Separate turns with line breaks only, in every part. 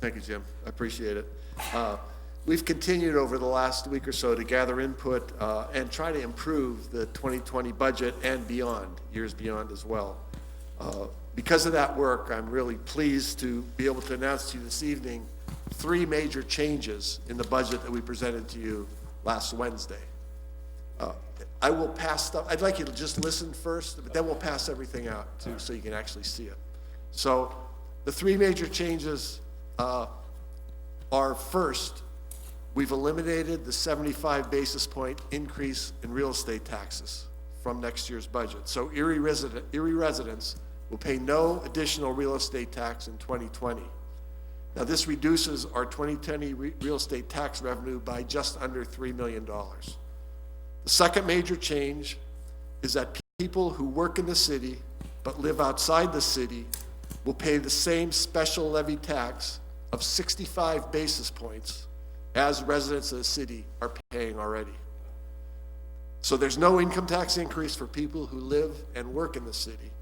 Thank you, Jim. I appreciate it. We've continued over the last week or so to gather input and try to improve the 2020 budget and beyond, years beyond as well. Because of that work, I'm really pleased to be able to announce to you this evening 3 major changes in the budget that we presented to you last Wednesday. I will pass stuff. I'd like you to just listen first, but then we'll pass everything out too, so you can actually see it. So the 3 major changes are, first, we've eliminated the 75 basis point increase in real estate taxes from next year's budget. So Erie residents will pay no additional real estate tax in 2020. Now this reduces our 2020 real estate tax revenue by just under $3 million. The second major change is that people who work in the city but live outside the city will pay the same special levy tax of 65 basis points as residents of the city are paying already. So there's no income tax increase for people who live and work in the city,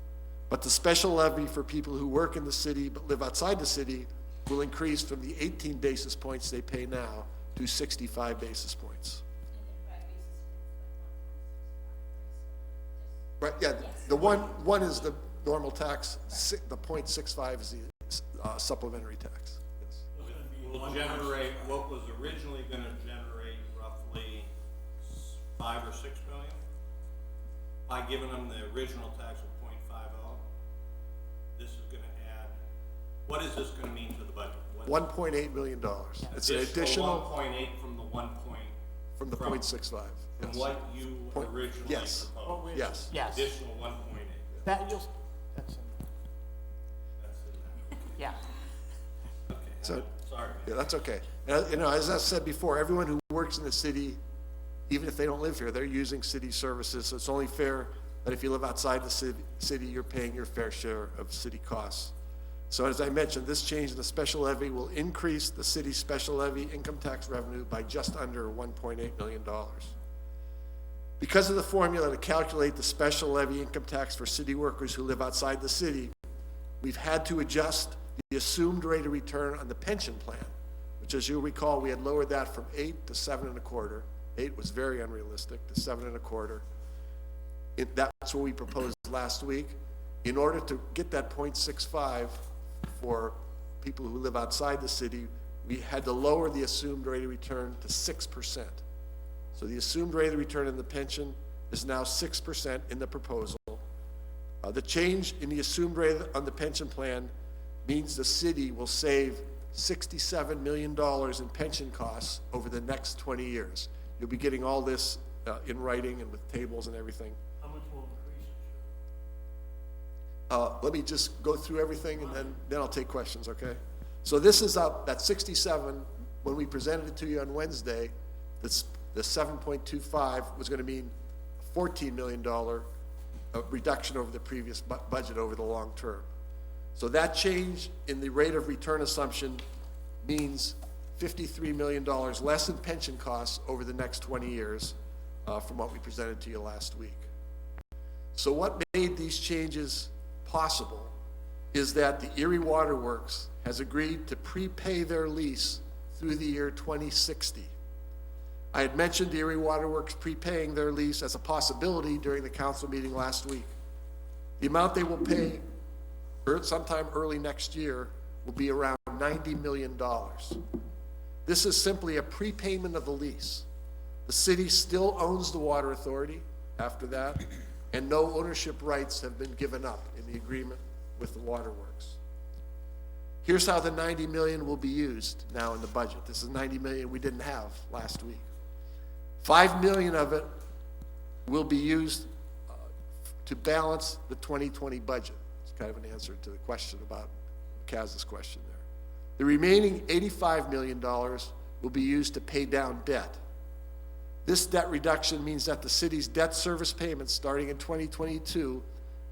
but the special levy for people who work in the city but live outside the city will increase from the 18 basis points they pay now to 65 basis points. Right, yeah, the one is the normal tax, the 0.65 is the supplementary tax.
Will generate what was originally going to generate roughly 5 or 6 million by giving them the original tax of 0.50. This is going to add. What is this going to mean to the budget? $1.8
million. It's an additional
1.8 from the 1.
From the 0.65.
From
Yes.
what you originally
Yes.
proposed.
Yes.
Yes.
Additional 1.8.
That you'll, that's in
That's in
yeah.
there. Okay.
So,
Sorry.
yeah, that's okay. And, you know, as I said before, everyone who works in the city, even if they don't live here, they're using city services. So it's only fair that if you live outside the city, you're paying your fair share of city costs. So as I mentioned, this change in the special levy will increase the city's special levy income tax revenue by just under $1.8 million. Because of the formula to calculate the special levy income tax for city workers who live outside the city, we've had to adjust the assumed rate of return on the pension plan, which, as you'll recall, we had lowered that from 8 to 7.25. 8 was very unrealistic, to 7.25. That's what we proposed last week. In order to get that 0.65 for people who live outside the city, we had to lower the assumed rate of return to 6%. So the assumed rate of return in the pension is now 6% in the proposal. The change in the assumed rate on the pension plan means the city will save $67 million in pension costs over the next 20 years. You'll be getting all this in writing and with tables and everything.
How much will increase it?
Let me just go through everything and then I'll take questions, okay? So this is up, that 67, when we presented it to you on Wednesday, the 7.25 was going to mean a $14 million reduction over the previous budget over the long term. So that change in the rate of return assumption means $53 million less in pension costs over the next 20 years from what we presented to you last week. So what made these changes possible is that the Erie Water Works has agreed to prepay their lease through the year 2060. I had mentioned Erie Water Works prepaying their lease as a possibility during the council meeting last week. The amount they will pay sometime early next year will be around $90 million. This is simply a prepayment of the lease. The city still owns the water authority after that, and no ownership rights have been given up in the agreement with the waterworks. Here's how the $90 million will be used now in the budget. This is $90 million we didn't have last week. $5 million of it will be used to balance the 2020 budget. It's kind of an answer to the question about Kaz's question there. The remaining $85 million will be used to pay down debt. This debt reduction means that the city's debt service payments starting in 2022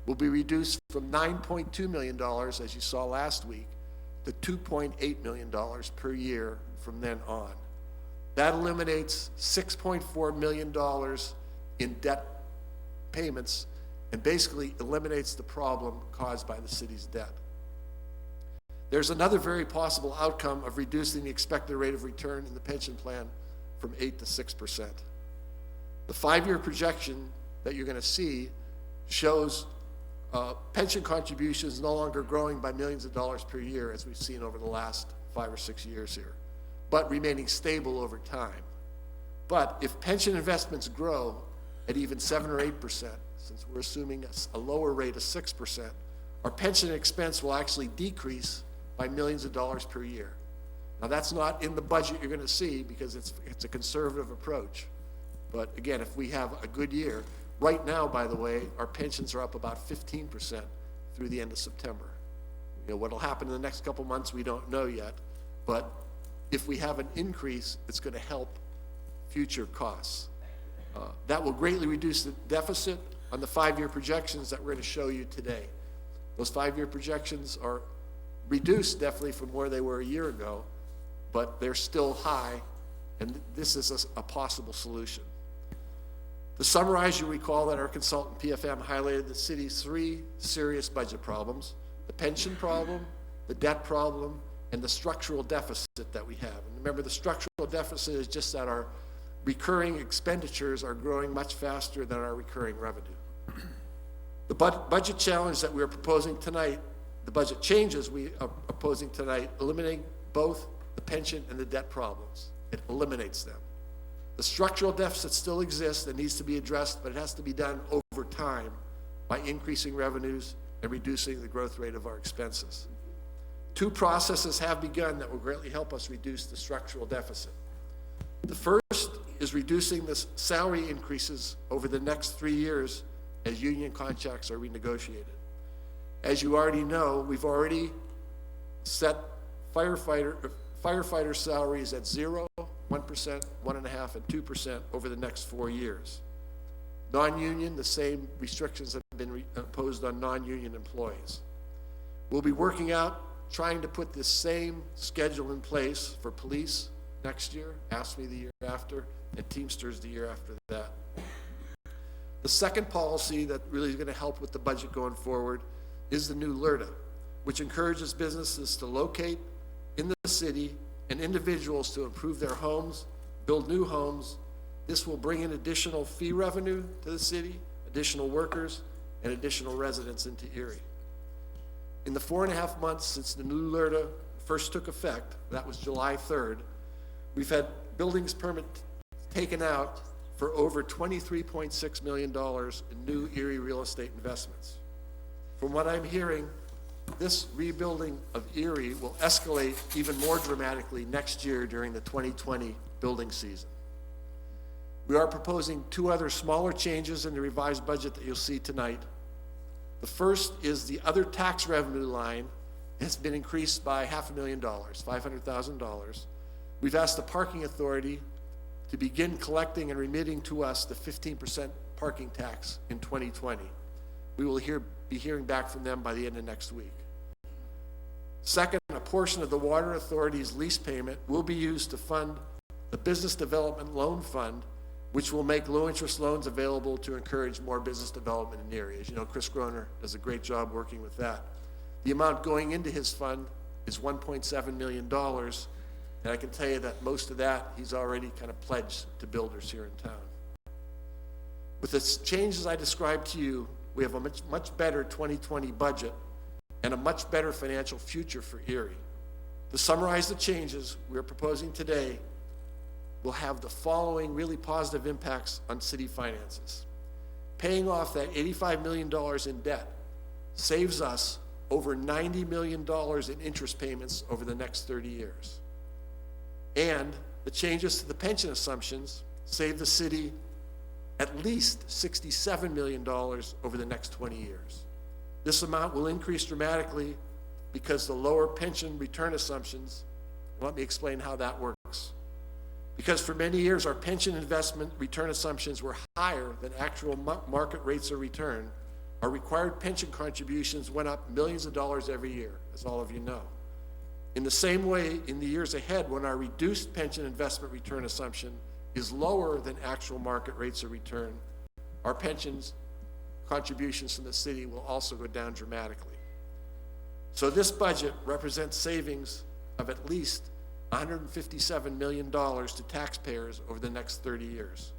will be reduced from $9.2 million, as you saw last week, to $2.8 million per year from then on. That eliminates $6.4 million in debt payments and basically eliminates the problem caused by the city's debt. There's another very possible outcome of reducing the expected rate of return in the pension plan from 8 to 6%. The 5-year projection that you're going to see shows pension contributions no longer growing by millions of dollars per year as we've seen over the last 5 or 6 years here, but remaining stable over time. But if pension investments grow at even 7 or 8%, since we're assuming a lower rate of 6%, our pension expense will actually decrease by millions of dollars per year. Now that's not in the budget you're going to see because it's a conservative approach. But again, if we have a good year, right now, by the way, our pensions are up about 15% through the end of September. You know, what'll happen in the next couple months, we don't know yet. But if we have an increase, it's going to help future costs. That will greatly reduce the deficit on the 5-year projections that we're going to show you today. Those 5-year projections are reduced definitely from where they were a year ago, but they're still high, and this is a possible solution. To summarize, you recall that our consultant PFM highlighted the city's 3 serious budget problems: the pension problem, the debt problem, and the structural deficit that we have. And remember, the structural deficit is just that our recurring expenditures are growing much faster than our recurring revenue. The budget challenge that we are proposing tonight, the budget changes we are proposing tonight, eliminating both the pension and the debt problems. It eliminates them. The structural deficit still exists and needs to be addressed, but it has to be done over time by increasing revenues and reducing the growth rate of our expenses. 2 processes have begun that will greatly help us reduce the structural deficit. The first is reducing the salary increases over the next 3 years as union contracts are renegotiated. As you already know, we've already set firefighter salaries at 0%, 1%, 1.5%, and 2% over the next 4 years. Non-union, the same restrictions have been imposed on non-union employees. We'll be working out, trying to put this same schedule in place for police next year, AFSCME the year after, and Teamsters the year after that. The second policy that really is going to help with the budget going forward is the new LRTA, which encourages businesses to locate in the city and individuals to improve their homes, build new homes. This will bring in additional fee revenue to the city, additional workers, and additional residents into Erie. In the 4.5 months since the new LRTA first took effect, that was July 3rd, we've had buildings permit taken out for over $23.6 million in new Erie real estate investments. From what I'm hearing, this rebuilding of Erie will escalate even more dramatically next year during the 2020 building season. We are proposing 2 other smaller changes in the revised budget that you'll see tonight. The first is the other tax revenue line has been increased by $500,000, $500,000. We've asked the parking authority to begin collecting and remitting to us the 15% parking tax in 2020. We will be hearing back from them by the end of next week. Second, a portion of the Water Authority's lease payment will be used to fund the Business Development Loan Fund, which will make low-interest loans available to encourage more business development in the area. As you know, Chris Groner does a great job working with that. The amount going into his fund is $1.7 million, and I can tell you that most of that he's already kind of pledged to builders here in town. With the changes I described to you, we have a much better 2020 budget and a much better financial future for Erie. To summarize the changes we are proposing today, will have the following really positive impacts on city finances. Paying off that $85 million in debt saves us over $90 million in interest payments over the next 30 years. And the changes to the pension assumptions save the city at least $67 million over the next 20 years. This amount will increase dramatically because the lower pension return assumptions. Let me explain how that works. Because for many years, our pension investment return assumptions were higher than actual market rates of return. Our required pension contributions went up millions of dollars every year, as all of you know. In the same way, in the years ahead, when our reduced pension investment return assumption is lower than actual market rates of return, our pensions contributions from the city will also go down dramatically. So this budget represents savings of at least $157 million to taxpayers over the next 30 years.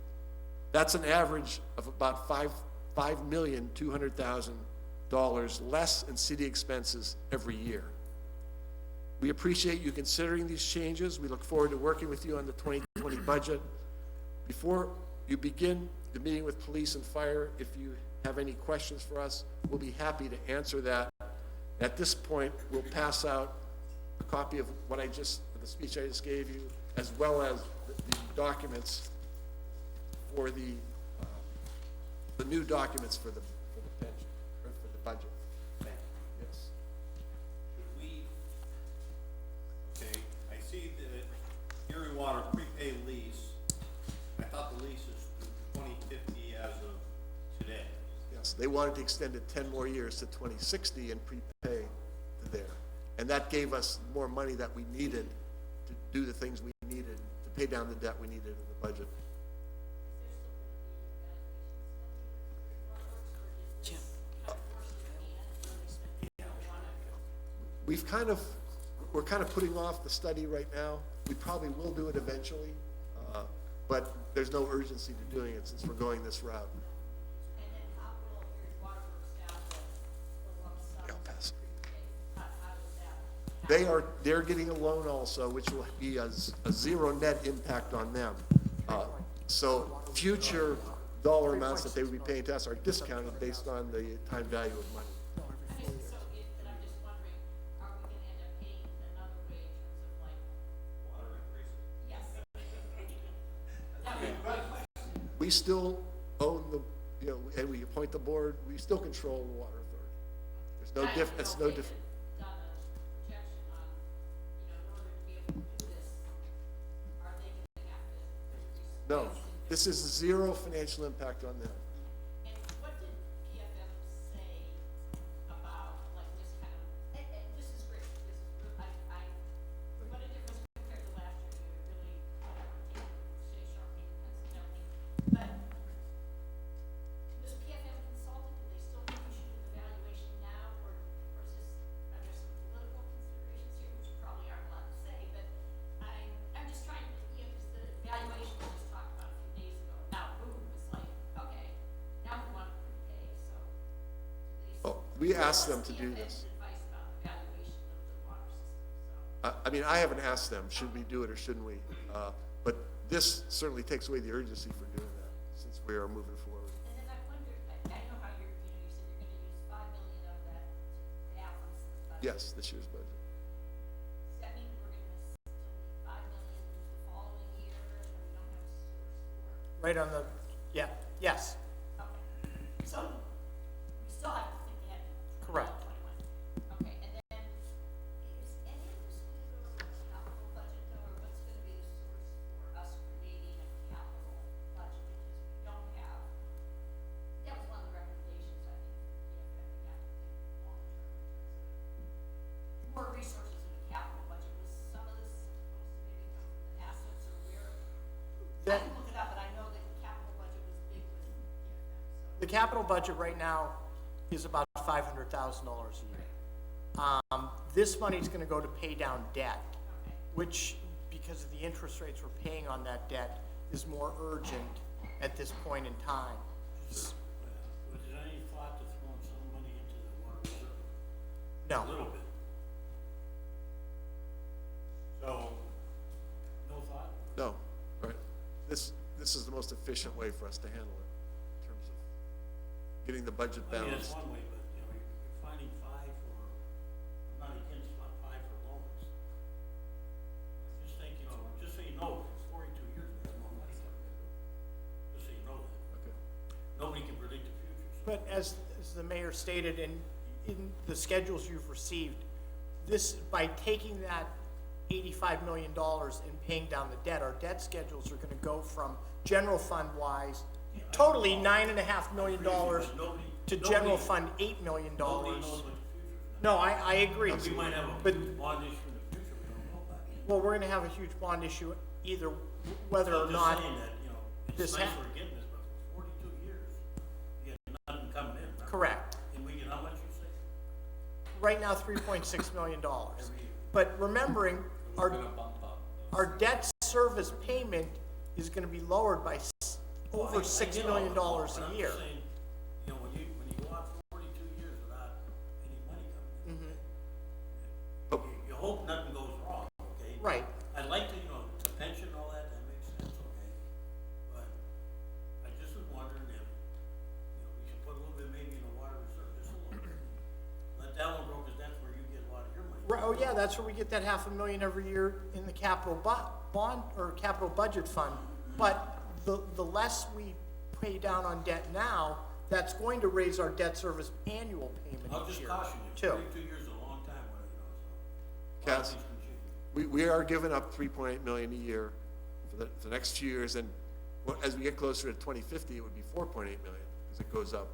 That's an average of about $5,200,000 less in city expenses every year. We appreciate you considering these changes. We look forward to working with you on the 2020 budget. Before you begin the meeting with police and fire, if you have any questions for us, we'll be happy to answer that. At this point, we'll pass out a copy of the speech I just gave you, as well as the documents for the new documents for the pension, or for the budget. Yes.
Should we, okay, I see the Erie Water prepaid lease. I thought the lease is through 2050 as of today.
Yes, they wanted to extend it 10 more years to 2060 and prepay to there. And that gave us more money that we needed to do the things we needed, to pay down the debt we needed in the budget. We're kind of putting off the study right now. We probably will do it eventually, but there's no urgency to doing it since we're going this route.
And then how will your water works down the lump sum?
Yeah, I'll pass.
How does that?
They're getting a loan also, which will be a zero net impact on them. So future dollar amounts that they would be paying to us are discounted based on the time value of money.
But I'm just wondering, are we gonna end up paying another way in terms of like,
Water increases.
yes. That would be my question.
We still own and we appoint the board, we still control the water authority. There's no it's no different.
Done a projection on, in order to be able to do this, are they gonna have to increase?
No, this is zero financial impact on them.
And what did PFM say about, like, this kind of, and this is great, this is, what a difference compared to last year, you really, stay sharp in pencils and everything. But, this PFM consultant, do they still think we should do the valuation now, or is this, are there some political considerations here, which you probably aren't allowed to say, but I'm just trying to, because the valuation we just talked about a few days ago, now, boom, it's like, okay, now we want to prepay, so. do they
Oh, we asked them to do this.
Advice about the valuation of the water system, so.
I mean, I haven't asked them, should we do it or shouldn't we? But this certainly takes away the urgency for doing that, since we are moving forward.
And then I wondered, I know how you said you're gonna use $5 million of that to balance the budget.
Yes, this year's budget.
Does that mean we're gonna still need $5 million the following year, and we don't have a source for?
Right on the, yeah, yes,
Okay, so we still have to think ahead. to
Correct.
2021. Okay, and then is any of this gonna go to the capital budget though, or what's gonna be the source for us creating a capital budget? Because we don't have, that was one of the recommendations, I think, for PFM, we have to think long term in terms of more resources in the capital budget. Was some of this supposed to maybe come from the assets or where? I
That-
can look it up, but I know that the capital budget was big with PFM, so.
the capital budget right now is about $500,000 a year. This money's gonna go to pay down debt,
Okay.
which, because of the interest rates we're paying on that debt, is more urgent at this point in time.
Was there any thought to throwing some money into the water reserve? A
No,
little bit. So, no thought?
No, right. This is the most efficient way for us to handle it, in terms of getting the budget
I mean, that's
balanced.
one way, but, you're finding five for, I'm not against five for loans. Just think, just so you know, for 42 years, we have more money coming in. Just so you know that.
Okay.
Nobody can predict the future. So
but as the mayor stated in the schedules you've received, this, by taking that $85 million and paying down the debt, our debt schedules are gonna go from general fund wise, totally $9.5 million
But nobody-
to general
nobody-
fund $8 million.
Nobody knows what the future's gonna
No, I agree.
be. We might have a
But,
huge bond issue in the future, we don't know about it.
well, we're gonna have a huge bond issue either whether or
I'm
not.
just saying that,
this
it's nice
hap-
we're getting this, but for 42 years, you get nothing coming in, right?
Correct.
And we get how much you say?
right now, $3.6 million. But remembering, our debt service payment is gonna be lowered by over $6 million
But
a
I'm
year.
just saying, you know, when you go out 42 years without any money coming in, okay? You hope nothing goes wrong, okay?
Right.
I'd like to, you know, the pension and all that, that makes sense, okay? But I just was wondering if, you know, we should put a little bit maybe in the water reserve, just a little bit. Let that one grow, cause that's where you get a lot of your money.
Oh, yeah, that's where we get that $500,000 every year in the capital bond, or capital budget fund. But the less we pay down on debt now, that's going to raise our debt service annual payment
I'll
each
just
year,
caution you,
too.
42 years is a long time, you know, so. a lot of
Cass,
things can change.
we are giving up 3.8 million a year for the next few years, and as we get closer to 2050, it would be 4.8 million, because it goes up,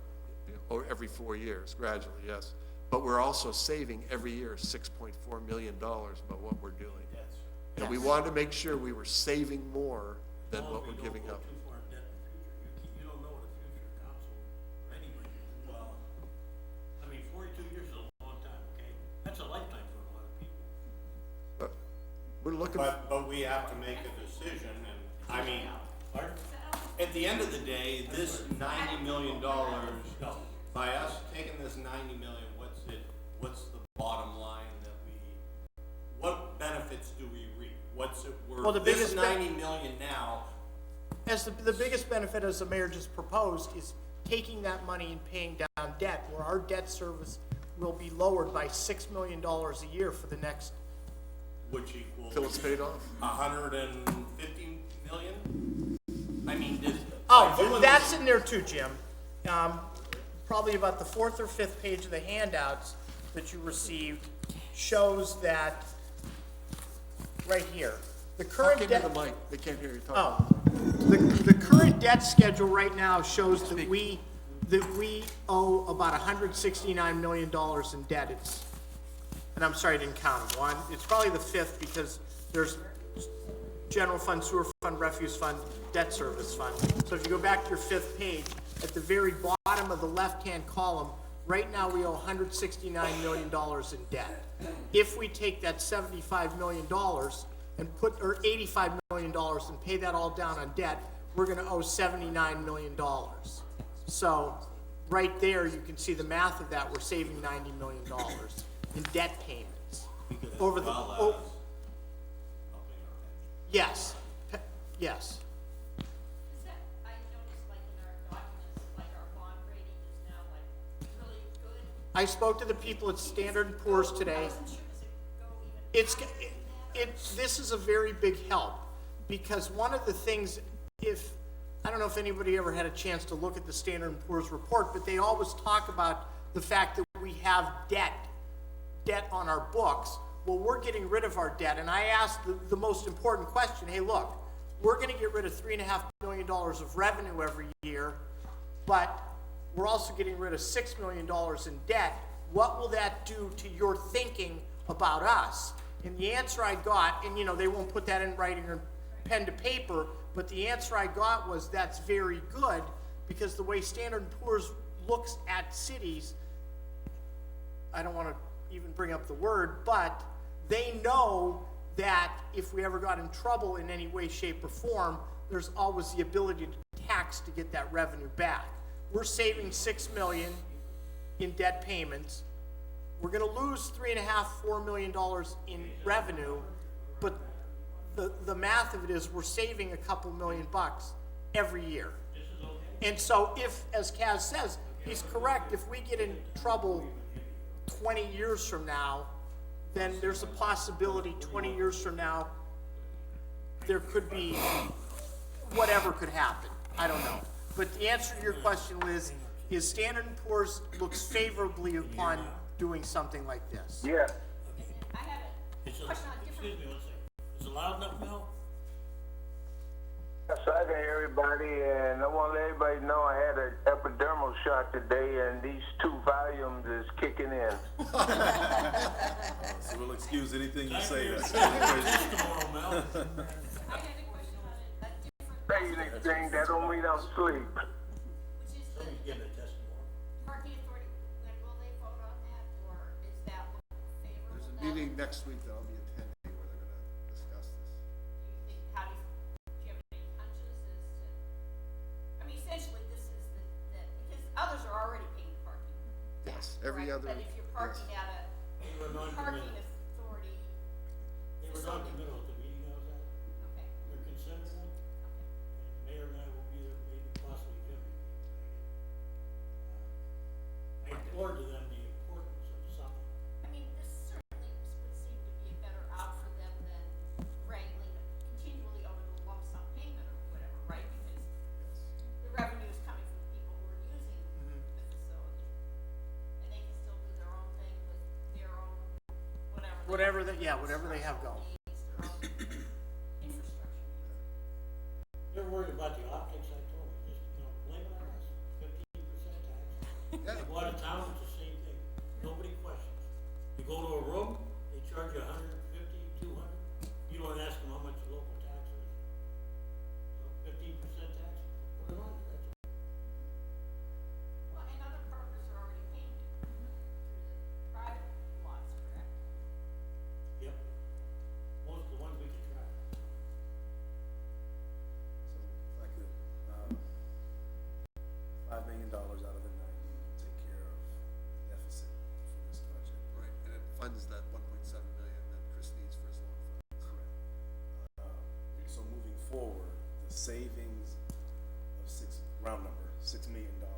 you know, over every 4 years, gradually, yes. But we're also saving every year $6.4 million by what we're doing. And we wanted to make sure we were saving more than
As long
what
as we
we're
don't
giving
go
up.
too far in debt in the future. You don't know what the future council or anybody can do. Well, I mean, 42 years is a long time, okay? That's a lifetime for a lot of people.
But we're looking,
But we have to make a decision, and, I mean,
Pardon?
at the end of the day, this $90 million, by us taking this 90 million, what's the bottom line that what benefits do we reap? What's it worth?
Well, the
This
biggest
90 million now,
As the biggest benefit, as the mayor just proposed, is taking that money and paying down debt, where our debt service will be lowered by $6 million a year for the next,
which equals
till it's paid off.
150 million? I mean, by
oh,
doing
that's
this-
in there too, Jim. Probably about the 4th or 5th page of the handouts that you received shows that, right here, the
Talk
current
into
debt.
the mic, they can't hear you talking.
Oh, the current debt schedule right now shows that we owe about $169 million in debt. It's, and I'm sorry, I didn't count them. One, it's probably the 5th because there's general fund, sewer fund, refuse fund, debt service fund. So if you go back to your 5th page, at the very bottom of the left-hand column, right now we owe $169 million in debt. If we take that $75 million and put, or $85 million and pay that all down on debt, we're gonna owe $79 million. So, right there, you can see the math of that, we're saving $90 million in debt payments. Over the,
well
oh,
as helping our
yes, yes.
Is that, I noticed like in our documents, like our bond rating is now like really good.
I spoke to the people at Standard & Poor's
I
today.
wasn't sure, does it go even?
This is a very big help, because one of the things, I don't know if anybody ever had a chance to look at the Standard & Poor's report, but they always talk about the fact that we have debt on our books. Well, we're getting rid of our debt, and I asked the most important question, hey, look, we're gonna get rid of $3.5 million of revenue every year, but we're also getting rid of $6 million in debt. What will that do to your thinking about us? And the answer I got, and you know, they won't put that in writing or pen to paper, but the answer I got was that's very good, because the way Standard & Poor's looks at cities, I don't wanna even bring up the word, but they know that if we ever got in trouble in any way, shape, or form, there's always the ability to tax to get that revenue back. We're saving $6 million in debt payments. We're gonna lose $3.5–4 million in revenue, but the math of it is we're saving a couple $1 million every year. And so if, as Kaz says, he's correct, if we get in trouble 20 years from now, then there's a possibility 20 years from now, there could be, whatever could happen, I don't know. But the answer to your question, Liz, is Standard & Poor's looks favorably upon doing something like this.
Yeah,
I have a
It's a,
question on different.
excuse me one second. Is it loud enough now?
yes, I can hear everybody, and I want to let everybody know I had an epidermal shot today, and these 2 volumes is kicking in.
So we'll excuse anything you say.
This
That's
tomorrow, Mel.
I had a question on a different.
Say anything, that don't mean I'm asleep.
Which is
Somebody's
the
getting a test tomorrow.
parking authority, when will they vote on that, or is that
meeting next week that I'll be attending where they're gonna discuss this.
Do you think, do you have any hunches as to, I mean, essentially, this is because others are already paying the parking.
Yes,
tax,
every
correct?
other-
But if you're parking
yes.
at
They
a
were
parking
non-committal.
authority
They were
facility.
non-committal at the meeting I was at.
Okay,
They're considering it.
okay.
And Mayor and I will be there, maybe possibly Jim. I implored to them the importance of something.
I mean, this certainly would seem to be a better out for them than wrangling continually over the lump sum payment or whatever, right? Because the revenue is coming from the people who are using the facility. And they can still do their own thing with their own, whatever.
Whatever they have going.
Needs, their own infrastructure needs.
They're worried about the optics, I told them, just, blame it on us, 15% tax.
Yeah.
Go out of town, it's the same thing, nobody questions. You go to a room, they charge you 150, 200, you don't ask them how much the local tax is. 15% tax, put it on there, that's all.
Well, and other partners are already paying it through the private lots, correct?
Yep. Most of the ones we can track.
So if I could, $5 million out of the 90 will take care of the deficit for this budget.
Right, and it funds that 1.7 million that Chris needs for his loan funds.
Correct. So moving forward, the savings of round number, $6 million on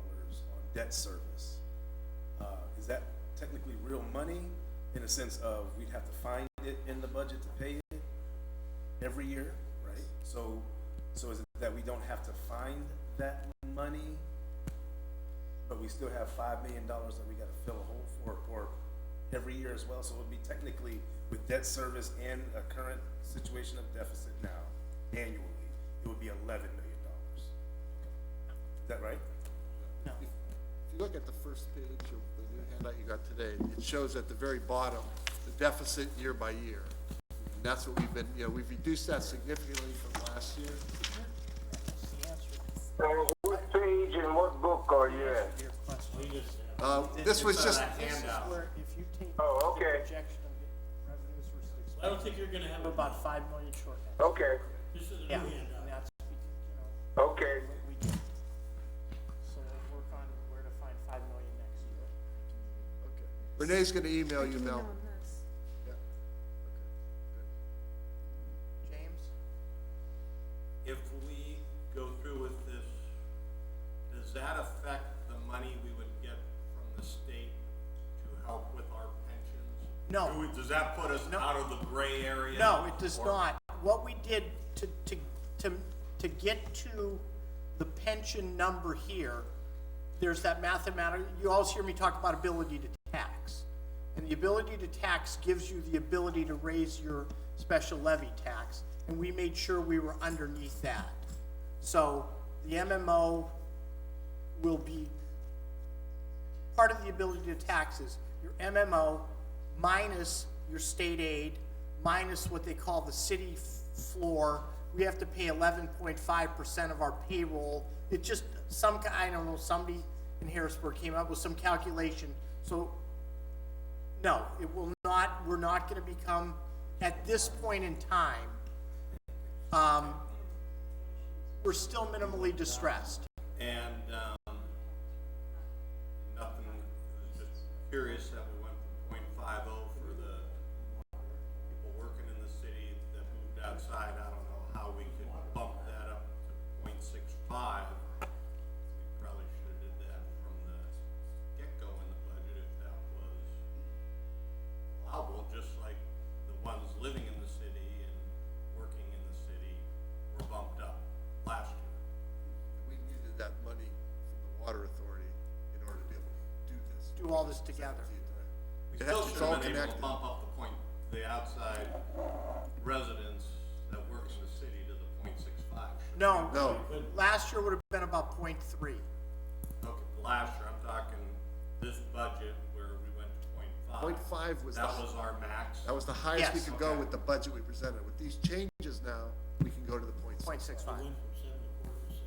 debt service, is that technically real money in a sense of we'd have to find it in the budget to pay it every year, right? So is it that we don't have to find that money, but we still have $5 million that we gotta fill a hole for every year as well? So it would be technically with debt service and a current situation of deficit now, annually, it would be $11 million. Is that right?
No.
If you look at the first page of the new handout you got today, it shows at the very bottom, the deficit year by year. And that's what we've been, we've reduced that significantly from last year.
That's the answer
What page and what book are you in?
to your question.
We just have.
This was
It's
just,
on that
This is
handout.
where, if you take
Oh,
the
okay.
projection of the revenues versus
I don't
expenses,
think you're gonna have
we're
it.
about 5 million short next year.
Okay,
This is a
Yeah,
new
and
handout.
that's,
okay.
what we did. So we'll work on where to find 5 million next year.
okay. Renee's gonna email you, Mel. Yeah.
James?
If we go through with this, does that affect the money we would get from the state to help with our pensions?
No.
Does that put us out of the gray area?
No, it does
Or-
not. What we did to get to the pension number here, there's that mathematical, you always hear me talk about ability to tax. And the ability to tax gives you the ability to raise your special levy tax, and we made sure we were underneath that. So the MMO will be, part of the ability to tax is your MMO minus your state aid, minus what they call the city floor. We have to pay 11.5% of our payroll. It just, I don't know, somebody in Harrisburg came up with some calculation. So, no, it will not, we're not gonna become, at this point in time, we're still minimally distressed.
And, nothing, I was just curious that we went from 0.50 for the people working in the city that moved outside. I don't know how we could bump that up to 0.65. We probably should have did that from the get-go in the budget if that was allowable, just like the ones living in the city and working in the city were bumped up last year.
We needed that money from the water authority in order to be able to do this.
Do all this together.
We
It
still
has- it's
should
all
have been able to
connected.
bump up the outside residents that work in the city to the 0.65.
No.
No.
Last year would have been about 0.3.
Okay, last year, I'm talking this budget where we went to 0.5.
0.5 was
That
the-
was our max.
That was the highest we
Yes.
could go
Okay.
with the budget we presented. With these changes now, we can go to the point.
0.65.
Went from 7 1/4 to 6.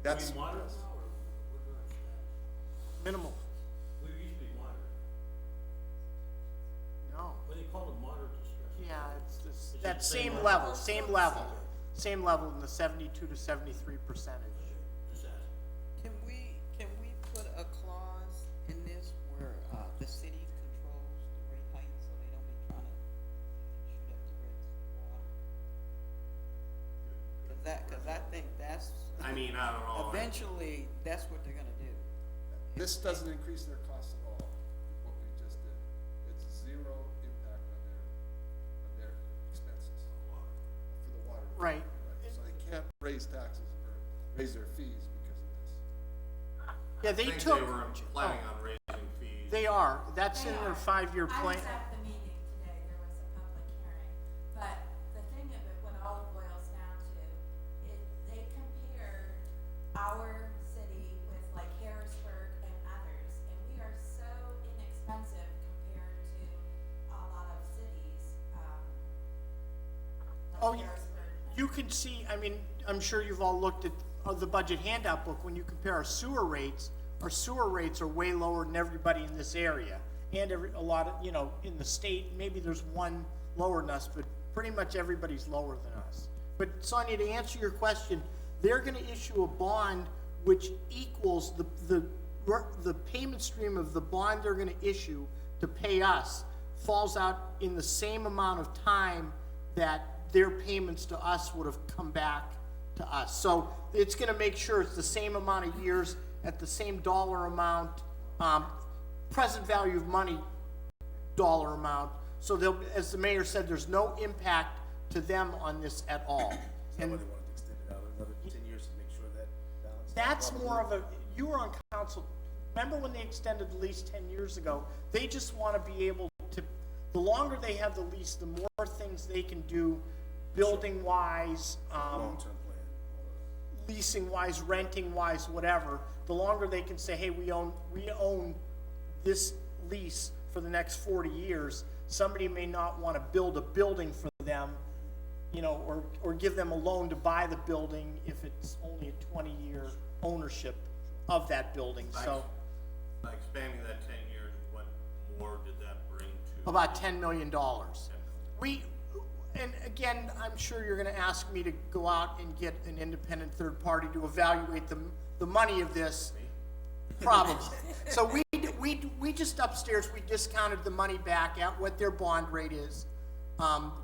That's,
We moderate now, or we're doing status?
Minimal.
We used to be moderate.
know.
What do they call it, moderate distress?
Yeah, it's this,
Is it
that
the same
same
level?
level, same level in the 72 to 73%.
Just asking.
Can we put a clause in this where, the city controls the rate height so they don't be trying to shoot up the rates of water? Cause I think that's,
I mean, I don't know.
eventually, that's what they're gonna do.
This doesn't increase their costs at all, what we just did. It's zero impact on their expenses for the water.
Right.
So they can't raise taxes or raise their fees because of this.
Yeah,
I
they
think
took.
they were planning on raising fees.
They are, that's in their
They are.
5-year
I
plan.
was at the meeting today, there was a public hearing, but the thing of it, what all it boils down to, they compared our city with like Harrisburg and others, and we are so inexpensive compared to a lot of cities,
Oh,
like
yeah.
Harrisburg.
You can see, I mean, I'm sure you've all looked at the budget handout book, when you compare our sewer rates are way lower than everybody in this area. And a lot of, in the state, maybe there's one lower than us, but pretty much everybody's lower than us. But Sonia, to answer your question, they're gonna issue a bond which equals the payment stream of the bond they're gonna issue to pay us falls out in the same amount of time that their payments to us would have come back to us. So it's gonna make sure it's the same amount of years at the same dollar amount, present value of money dollar amount. So they'll, as the mayor said, there's no impact to them on this at all.
Is that
And
why they wanted to extend it out another 10 years to make sure that balance?
that's more of a, you were on council, remember when they extended the lease 10 years ago? They just wanna be able to, the longer they have the lease, the more things they can do, building wise,
Long-term plan, or
leasing wise, renting wise, whatever, the longer they can say, hey, we own this lease for the next 40 years, somebody may not wanna build a building for them, or give them a loan to buy the building if it's only a 20-year ownership of that building, so.
By expanding that 10 years, what more did that bring to?
About $10 million. And again, I'm sure you're gonna ask me to go out and get an independent third party to evaluate the money of this, probably. So we just upstairs, we discounted the money back at what their bond rate is,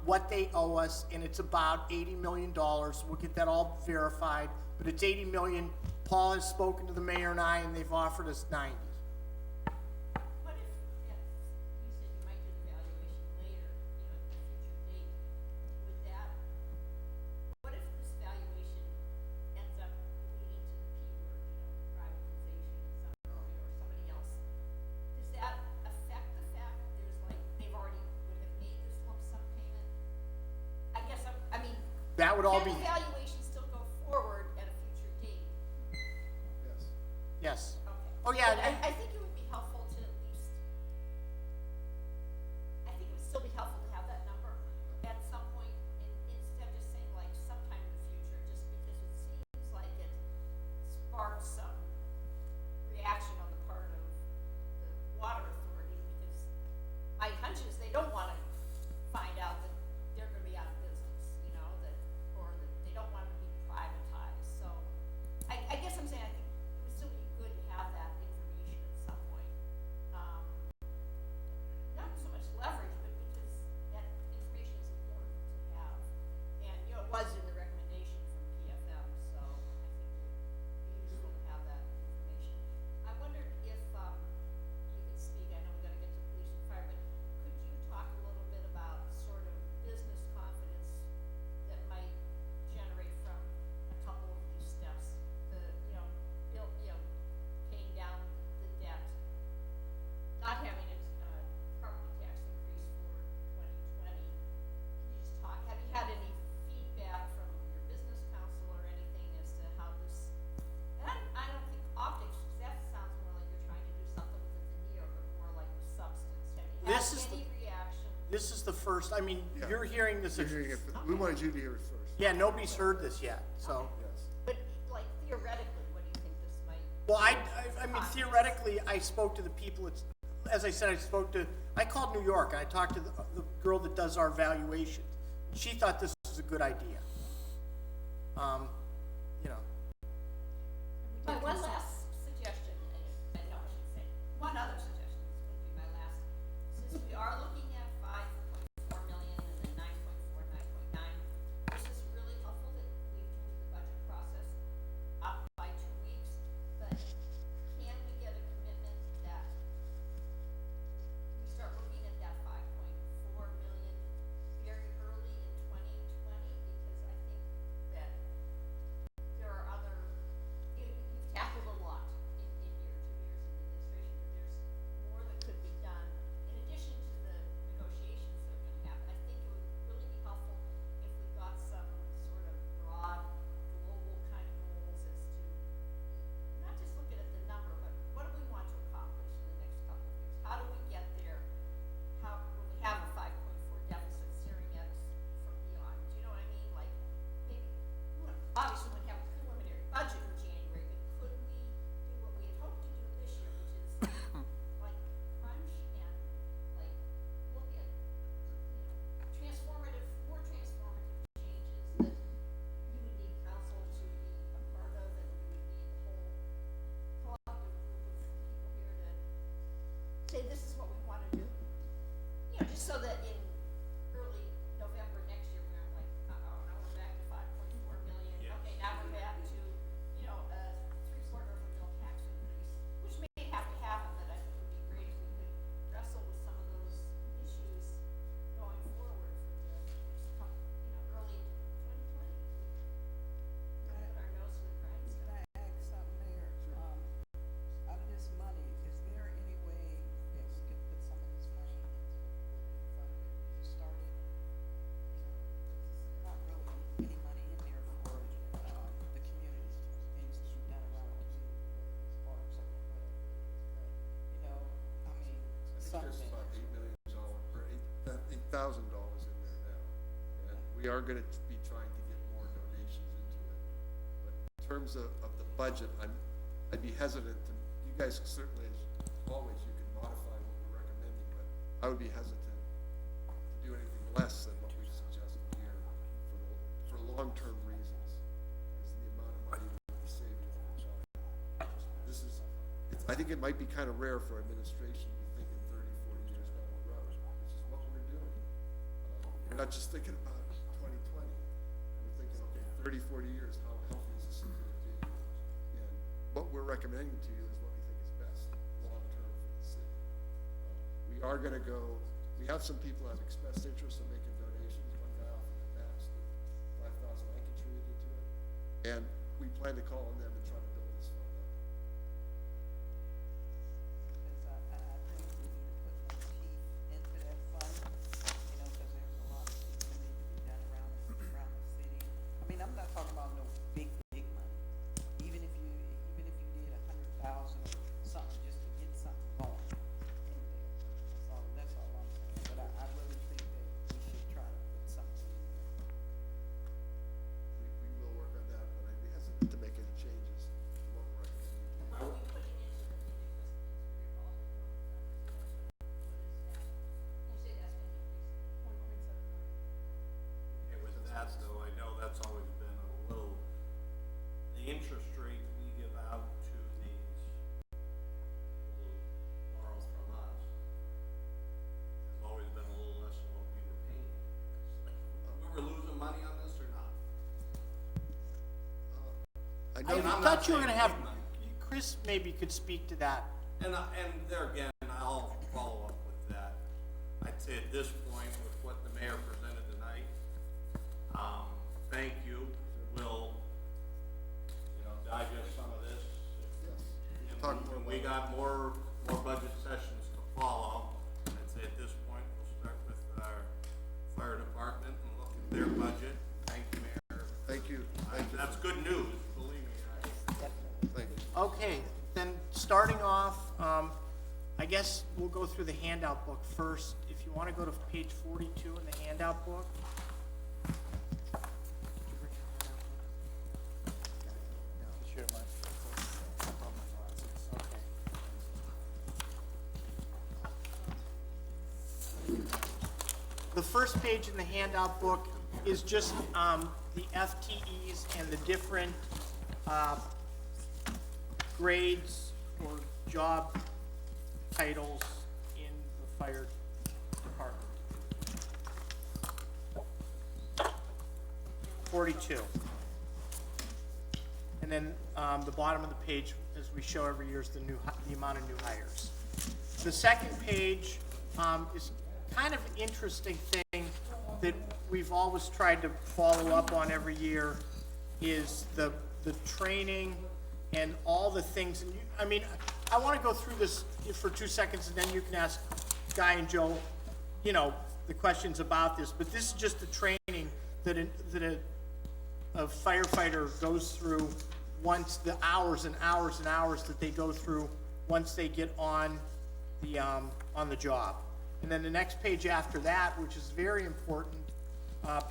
what they owe us, and it's about $80 million. We'll get that all verified, but it's $80 million. Paul has spoken to the mayor and I, and they've offered us 90.
What if, you said you might do the valuation later, at a future date, what if this valuation ends up leading to the P word, privatization at some point, or somebody else? Does that affect the fact that they've already would have made this lump sum payment? I guess,
That would all be,
can the valuation still go forward at a future date?
Yes.
yes.
Okay.
Oh, yeah,
But
and-
I think it would be helpful to at least, I think it would still be helpful to have that number at some point, instead of just saying like sometime in the future, just because it seems like it sparks some reaction on the part of the water authority, because my hunch is they don't wanna find out that they're gonna be out of business, or that they don't want it to be privatized, so. I guess I'm saying, I think it would still be good to have that information at some point. Not so much leverage, but because that information is important to have. And, it was in the recommendation from PFM, so I think it would be useful to have that information. I wondered if, you could speak, I know we gotta get to police and fire, but could you talk a little bit about sort of business confidence that might generate from a couple of these steps? Paying down the debt, not having a, property tax increase for 2020. Can you just talk, have you had any feedback from your business council or anything as to how this, and I don't think optics, because that sounds more like you're trying to do something with the veneer, but more like the substance. Have you
This is
had any reaction?
This is the first,
Yeah.
you're hearing this.
You're hearing it, we wanted you to hear it first.
Yeah, nobody's heard this yet, so.
Yes.
But like theoretically, what do you think this might?
Well, I mean theoretically, I spoke to the people, as I said, I called New York, and I talked to the girl that does our valuations. She thought this was a good idea. You know,
But one last suggestion, and no, I should say, one other suggestion, this would be my last. Since we are looking at 5.4 million and then 9.4, 9.9, this is really helpful that we've moved the budget process up by 2 weeks. But can we get a commitment that we start looking at that 5.4 million very early in 2020? Because I think that there are other, you've tackled a lot in your 2 years in administration, but there's more that could be done in addition to the negotiations that are gonna happen. I think it would really be helpful if we got some sort of broad, global kind of goals as to, not just looking at the number, but what do we want to accomplish in the next couple of years? How do we get there? How, when we have a 5.4 deficit staring at us from beyond, do you know what I mean? Like, maybe, obviously we have a preliminary budget in January, but could we do what we had hoped to do this year, which is like crunch and like look at, transformative, more transformative changes that you would need council to be a part of, and you would need the whole collective group of people here to say, this is what we wanna do. Just so that in early November next year, we're like, now we're back to 5.4 million.
Yes.
Okay, now we're back to, a 3/4 of a mil tax increase, which may have to happen, but I think it would be great if we could wrestle with some of those issues going forward for the next couple, early 2020. Put our nose to the grindstone.
Can I ask something, Mayor? Out of this money, is there any way that we could put some of this money into a fund to start it? Not really any money in there for, the communities, things to be done around the community, parks or whatever. I mean, something.
There's about $8 million or $8,000 in there now. And we are gonna be trying to get more donations into it. But in terms of the budget, I'd be hesitant to, you guys certainly, as always, you can modify what we're recommending, but I would be hesitant to do anything less than what we've suggested here for long-term reasons, is the amount of money we'll be saving over time. This is, I think it might be kind of rare for administration to be thinking 30, 40 years down the road, which is what we're doing. We're not just thinking about 2020. We're thinking, okay, 30, 40 years, how healthy is this city going to be? And what we're recommending to you is what we think is best long-term for the city. We are going to go, we have some people that have expressed interest in making donations. One guy offered the max with $5,000 I contributed to it. And we plan to call on them and try to build this fund up.
Because I think we need to put more teeth into that fund, because there's a lot of things that need to be done around the city. I mean, I'm not talking about no big money. Even if you did 100,000 or something, just to get something going in there. That's all I'm saying. But I really think that we should try to put something in there.
We will work on that, but I'd be hesitant to make any changes to what we're recommending.
What are we putting into the revolving fund? What is that? You say that's gonna increase 1.7 million.
Okay, with that though, I know that's always been a little, the interest rate we give out to these people who borrow from us has always been a little less than what we were paying. We were losing money on this or not?
I
I
know,
I'm not
thought you were
saying
gonna have,
big money.
Chris maybe could speak to that.
And there again, I'll follow up with that. I'd say at this point, with what the mayor presented tonight, thank you. We'll, digest some of this.
Talk
And when we got more budget sessions to follow, I'd say at this point, we'll start with our fire department and look at their budget. Thank you, Mayor.
thank you, thank you,
That's good news, believe me.
thank you.
Okay, then starting off, I guess we'll go through the handout book first. If you want to go to page 42 in the handout book. first page in the handout book is just, the FTEs and the different, grades or job titles in the fire department. 42. And then, the bottom of the page, as we show every year, is the amount of new hires. The second page, is kind of interesting thing that we've always tried to follow up on every year is the training and all the things. And I mean, I want to go through this for 2 seconds and then you can ask Guy and Joe, you know, the questions about this. But this is just the training that a firefighter goes through once the hours and hours and hours that they go through once they get on the job. And then the next page after that, which is very important,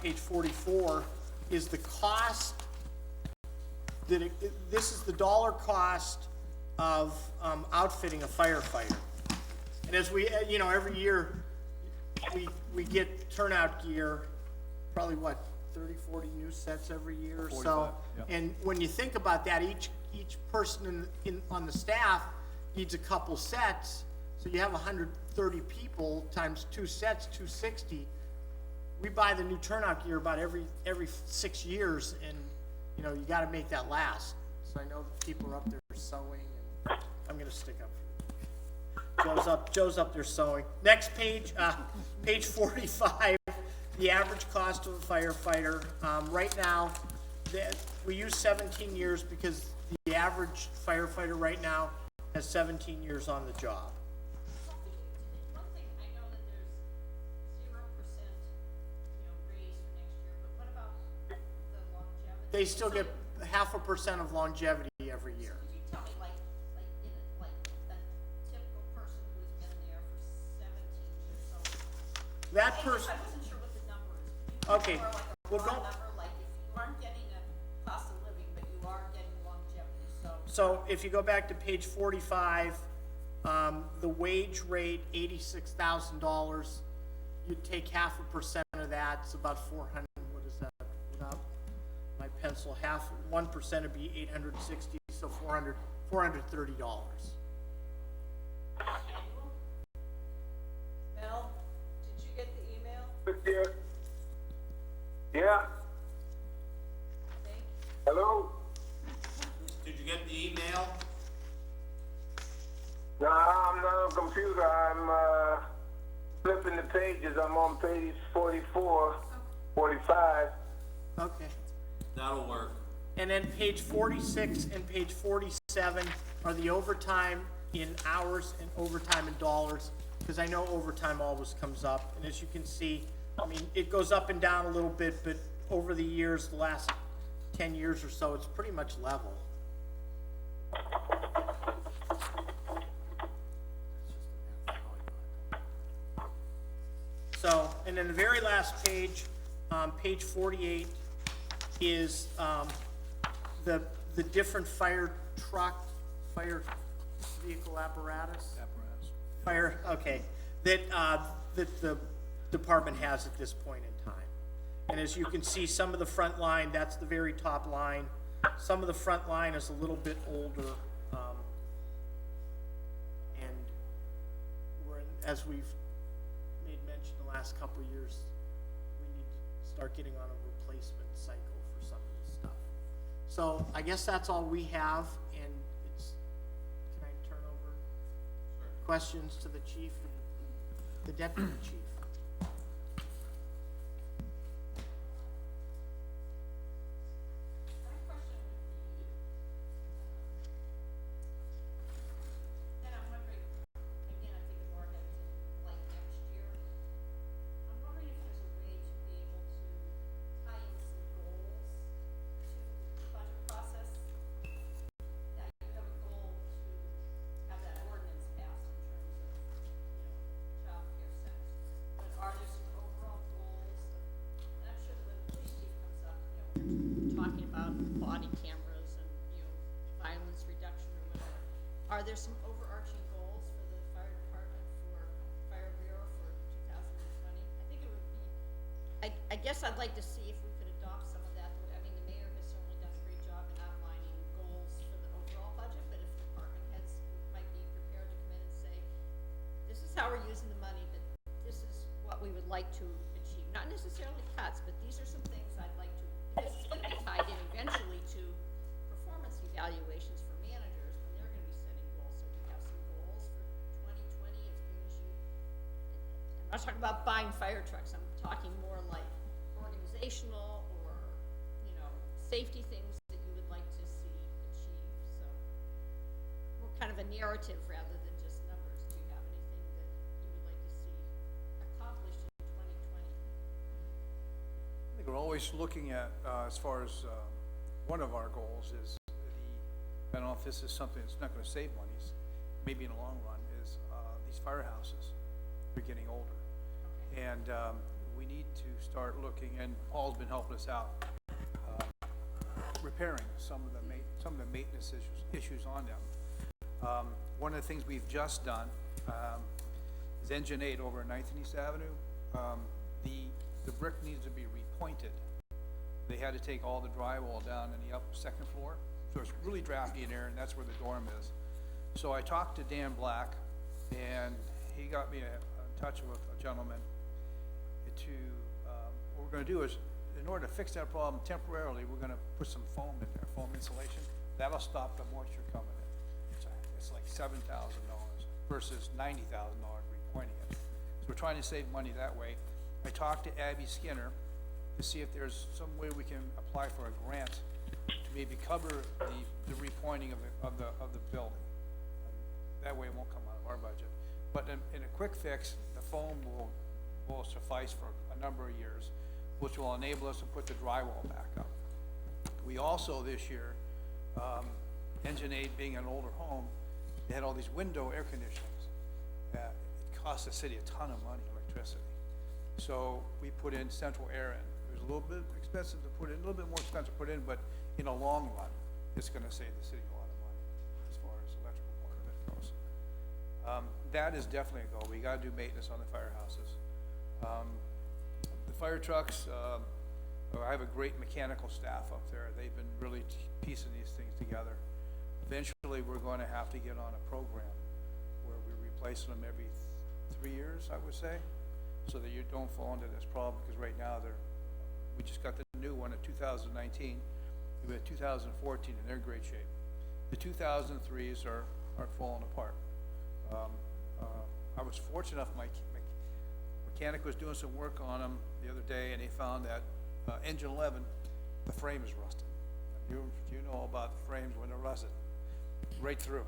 page 44, is the cost that this is the dollar cost of outfitting a firefighter. And as we, you know, every year we get turnout gear, probably what, 30, 40 new sets every year or so. And when you think about that, each person on the staff needs a couple sets. So you have 130 people times 2 sets, 260. We buy the new turnout gear about every 6 years, and you know you got to make that last. So I know that people are up there sewing, and I'm gonna stick up for you. Joe's up there sewing. Next page, page 45. The average cost of a firefighter. Right now, we use 17 years because the average firefighter right now has 17 years on the job.
One thing, I know that there's 0%, raise for next year, but what about the longevity?
They still get 0.5% of longevity every year.
Could you tell me, like a typical person who's been there for 17 years, so?
That
I
person,
wasn't sure what the number is. Could you
okay,
give me more like a
we'll
raw
go,
number, like if you aren't getting a cost of living, but you are getting longevity, so?
so if you go back to page 45, the wage rate, $86,000, you'd take 0.5% of that, it's about 400, what is that, without my pencil, 1% would be 860, so $430.
Mel, did you get the email?
Yeah,
Thank
hello?
Did you get the email?
No, I'm not on a computer, I'm, flipping the pages, I'm on page 44, 45.
Okay.
That'll work.
And then page 46 and page 47 are the overtime in hours and overtime in dollars, because I know overtime always comes up. And as you can see, I mean, it goes up and down a little bit, but over the years, the last 10 years or so, it's pretty much level. So, and then the very last page, page 48, is the different fire truck, fire vehicle apparatus? Fire, okay, that the department has at this point in time. And as you can see, some of the front line, that's the very top line. Some of the front line is a little bit older, and as we've made mention the last couple of years, we need to start getting on a replacement cycle for some of this stuff. So I guess that's all we have, and it's, can I turn over questions to the chief and the deputy chief?
My question would be, and I'm wondering, again, I'm thinking more ahead to like next year. I'm wondering if there's a way to be able to tie in some goals to the budget process. Now, you have a goal to have that ordinance passed in terms of, childcare centers. But are there some overall goals? And I'm sure that when the police chief comes up, we're talking about body cameras and, violence reduction or whatever. Are there some overarching goals for the fire department, for fire bureau for 2020? I think it would be guess I'd like to see if we could adopt some of that. I mean, the mayor has certainly done a great job in outlining goals for the overall budget, but if department heads might be prepared to come in and say, this is how we're using the money, but this is what we would like to achieve. Not necessarily cuts, but these are some things I'd like to, because it's gonna be tied in eventually to performance evaluations for managers when they're gonna be setting goals. So we have some goals for 2020 of things you, I'm not talking about buying fire trucks, I'm talking more like organizational or, you know, safety things that you would like to see achieved, so. More kind of a narrative rather than just numbers. Do you have anything that you would like to see accomplished in 2020?
I think we're always looking at, as far as, one of our goals is I don't know if this is something that's not gonna save monies, maybe in the long run, is, these firehouses, they're getting older. And, we need to start looking, and Paul's been helping us out, repairing some of the maintenance issues on them. One of the things we've just done, is Engine 8 over at 9th and East Avenue. The brick needs to be repointed. They had to take all the drywall down in the second floor, so it's really drafty in there, and that's where the dorm is. So I talked to Dan Black, and he got me in touch with a gentleman to, what we're gonna do is, in order to fix that problem temporarily, we're gonna put some foam in there, foam insulation. That'll stop the moisture coming in. It's like $7,000 versus $90,000 repointing it. So we're trying to save money that way. I talked to Abby Skinner to see if there's some way we can apply for a grant to maybe cover the repointing of the building. That way it won't come out of our budget. But in a quick fix, the foam will suffice for a number of years, which will enable us to put the drywall back up. We also this year, Engine 8 being an older home, they had all these window air conditionings. It cost the city a ton of money, electricity. So we put in central air in. It was a little bit expensive to put in, a little bit more expensive to put in, but in the long run, it's gonna save the city a lot of money as far as the electrical part of it goes. That is definitely a goal. We gotta do maintenance on the firehouses. The fire trucks, I have a great mechanical staff up there. They've been really piecing these things together. Eventually, we're going to have to get on a program where we're replacing them every 3 years, I would say, so that you don't fall into this problem, because right now we just got the new one in 2019. We had 2014, and they're in great shape. The 2003s are falling apart. I was fortunate enough, my mechanic was doing some work on them the other day, and he found that engine 11, the frame is rusted. You know about the frames when they're rusted, right through.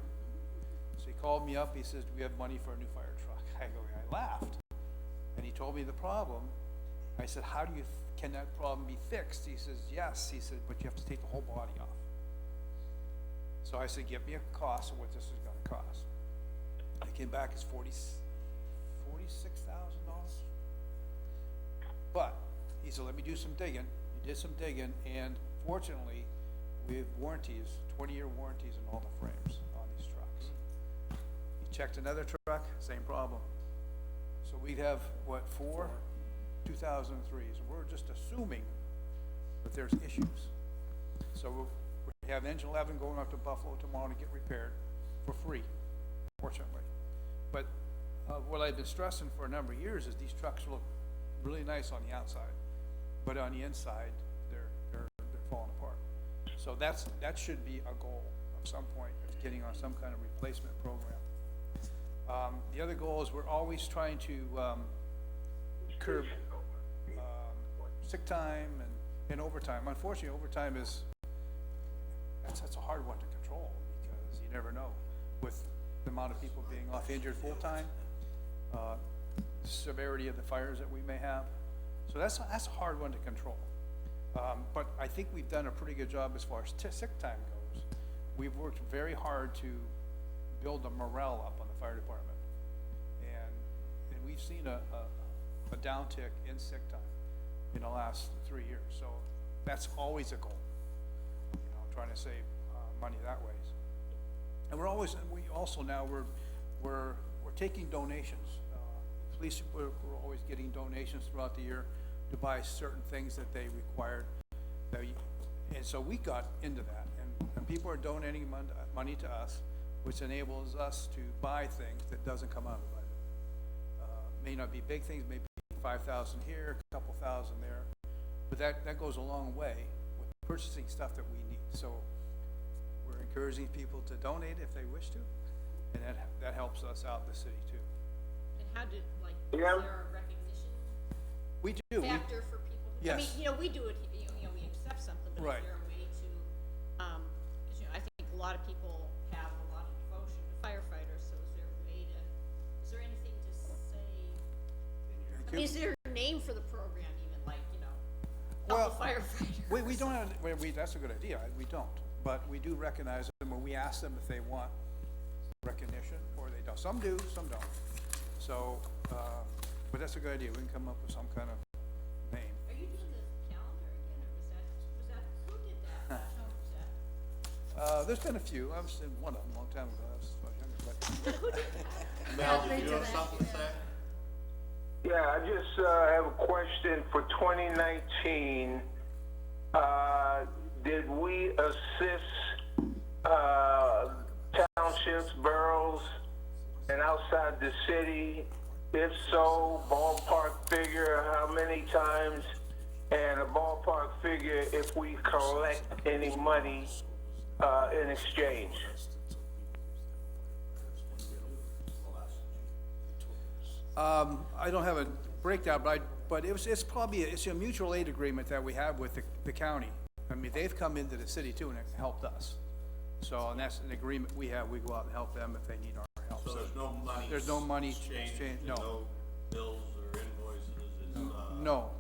So he called me up, he says, do we have money for a new fire truck? I laughed, and he told me the problem. I said, can that problem be fixed? He says, yes. He said, but you have to take the whole body off. So I said, give me a cost of what this is gonna cost. It came back as $46,000. But he said, let me do some digging. He did some digging, and fortunately, we have warranties, 20-year warranties on all the frames on these trucks. He checked another truck, same problem. So we'd have, what, four 2003s. We're just assuming that there's issues. So we have engine 11 going up to Buffalo tomorrow to get repaired for free, fortunately. But what I've been stressing for a number of years is these trucks look really nice on the outside, but on the inside, they're falling apart. So that should be a goal at some point, is getting on some kind of replacement program. The other goal is we're always trying to curb sick time and overtime. Unfortunately, overtime that's a hard one to control, because you never know with the amount of people being off injured full-time, severity of the fires that we may have. So that's a hard one to control. But I think we've done a pretty good job as far as sick time goes. We've worked very hard to build the morale up on the fire department. And we've seen a downtick in sick time in the last 3 years. So that's always a goal, trying to save money that way. And we're taking donations. Police, we're always getting donations throughout the year to buy certain things that they required. And so we got into that, and people are donating money to us, which enables us to buy things that doesn't come out of the budget. May not be big things, maybe 5,000 here, a couple thousand there, but that goes a long way with purchasing stuff that we need. So we're encouraging people to donate if they wish to, and that helps us out in the city too.
And how did, like,
Yeah.
is there a recognition
We do.
factor for people? I mean,
Yes.
you know, we do it, you know, we accept something, but
Right.
is there a way to, cause you know, I think a lot of people have a lot of devotion to firefighters, so is there a way to, is there anything to say? I mean, is there a name for the program even, like, you know, help the firefighters?
We don't have, that's a good idea, we don't, but we do recognize them when we ask them if they want recognition, or they don't. Some do, some don't. So, but that's a good idea, we can come up with some kind of name.
Are you doing the calendar again, or was that, who did that? How was that?
There's been a few, I was in one of them a long time ago, I was much younger, but.
Mel, did you have something to say?
Yeah, I just have a question for 2019. Did we assist townships, boroughs, and outside the city? If so, ballpark figure, how many times? And a ballpark figure if we collect any money in exchange?
I don't have a breakdown, but it's probably, it's a mutual aid agreement that we have with the county. I mean, they've come into the city too and helped us. So, and that's an agreement we have, we go out and help them if they need our help.
So there's no money.
There's no money
exchanged,
exchange,
there's
no.
no bills or invoices, it's,
No,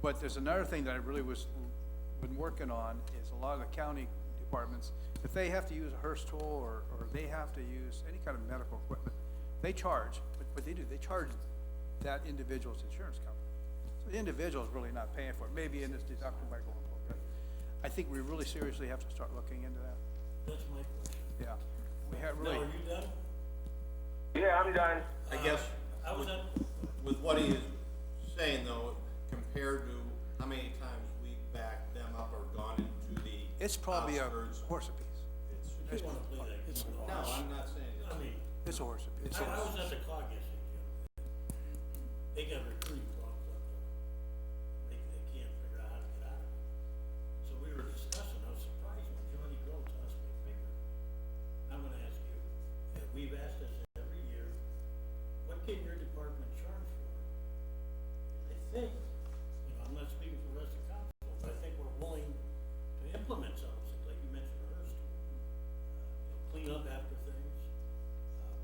but there's another thing that I really been working on, is a lot of the county departments, if they have to use a Hearst tool, or they have to use any kind of medical equipment, they charge, but they charge that individual's insurance company. So the individual is really not paying for it, maybe in this deductible might go up, but I think we really seriously have to start looking into that,
That's my question.
yeah. We have
Mel,
really,
are you done?
Yeah, I'm done.
I guess,
I was at,
with what he is saying though, compared to how many times we backed them up or gone into the
it's probably a
outskirts,
horse apiece,
you wanna play that game.
No, I'm not saying
I mean,
it's a horse apiece.
I was at the COG yesterday, Jim. They got recruiting problems up there. They can't figure out how to get out of it. So we were discussing, I was surprised when Johnny Groves asked me to figure. I'm gonna ask you, and we've asked this every year, what can your department charge for? I think, you know, I'm not speaking for the rest of council, but I think we're willing to implement some of things, like you mentioned, Hearst. Clean up after things.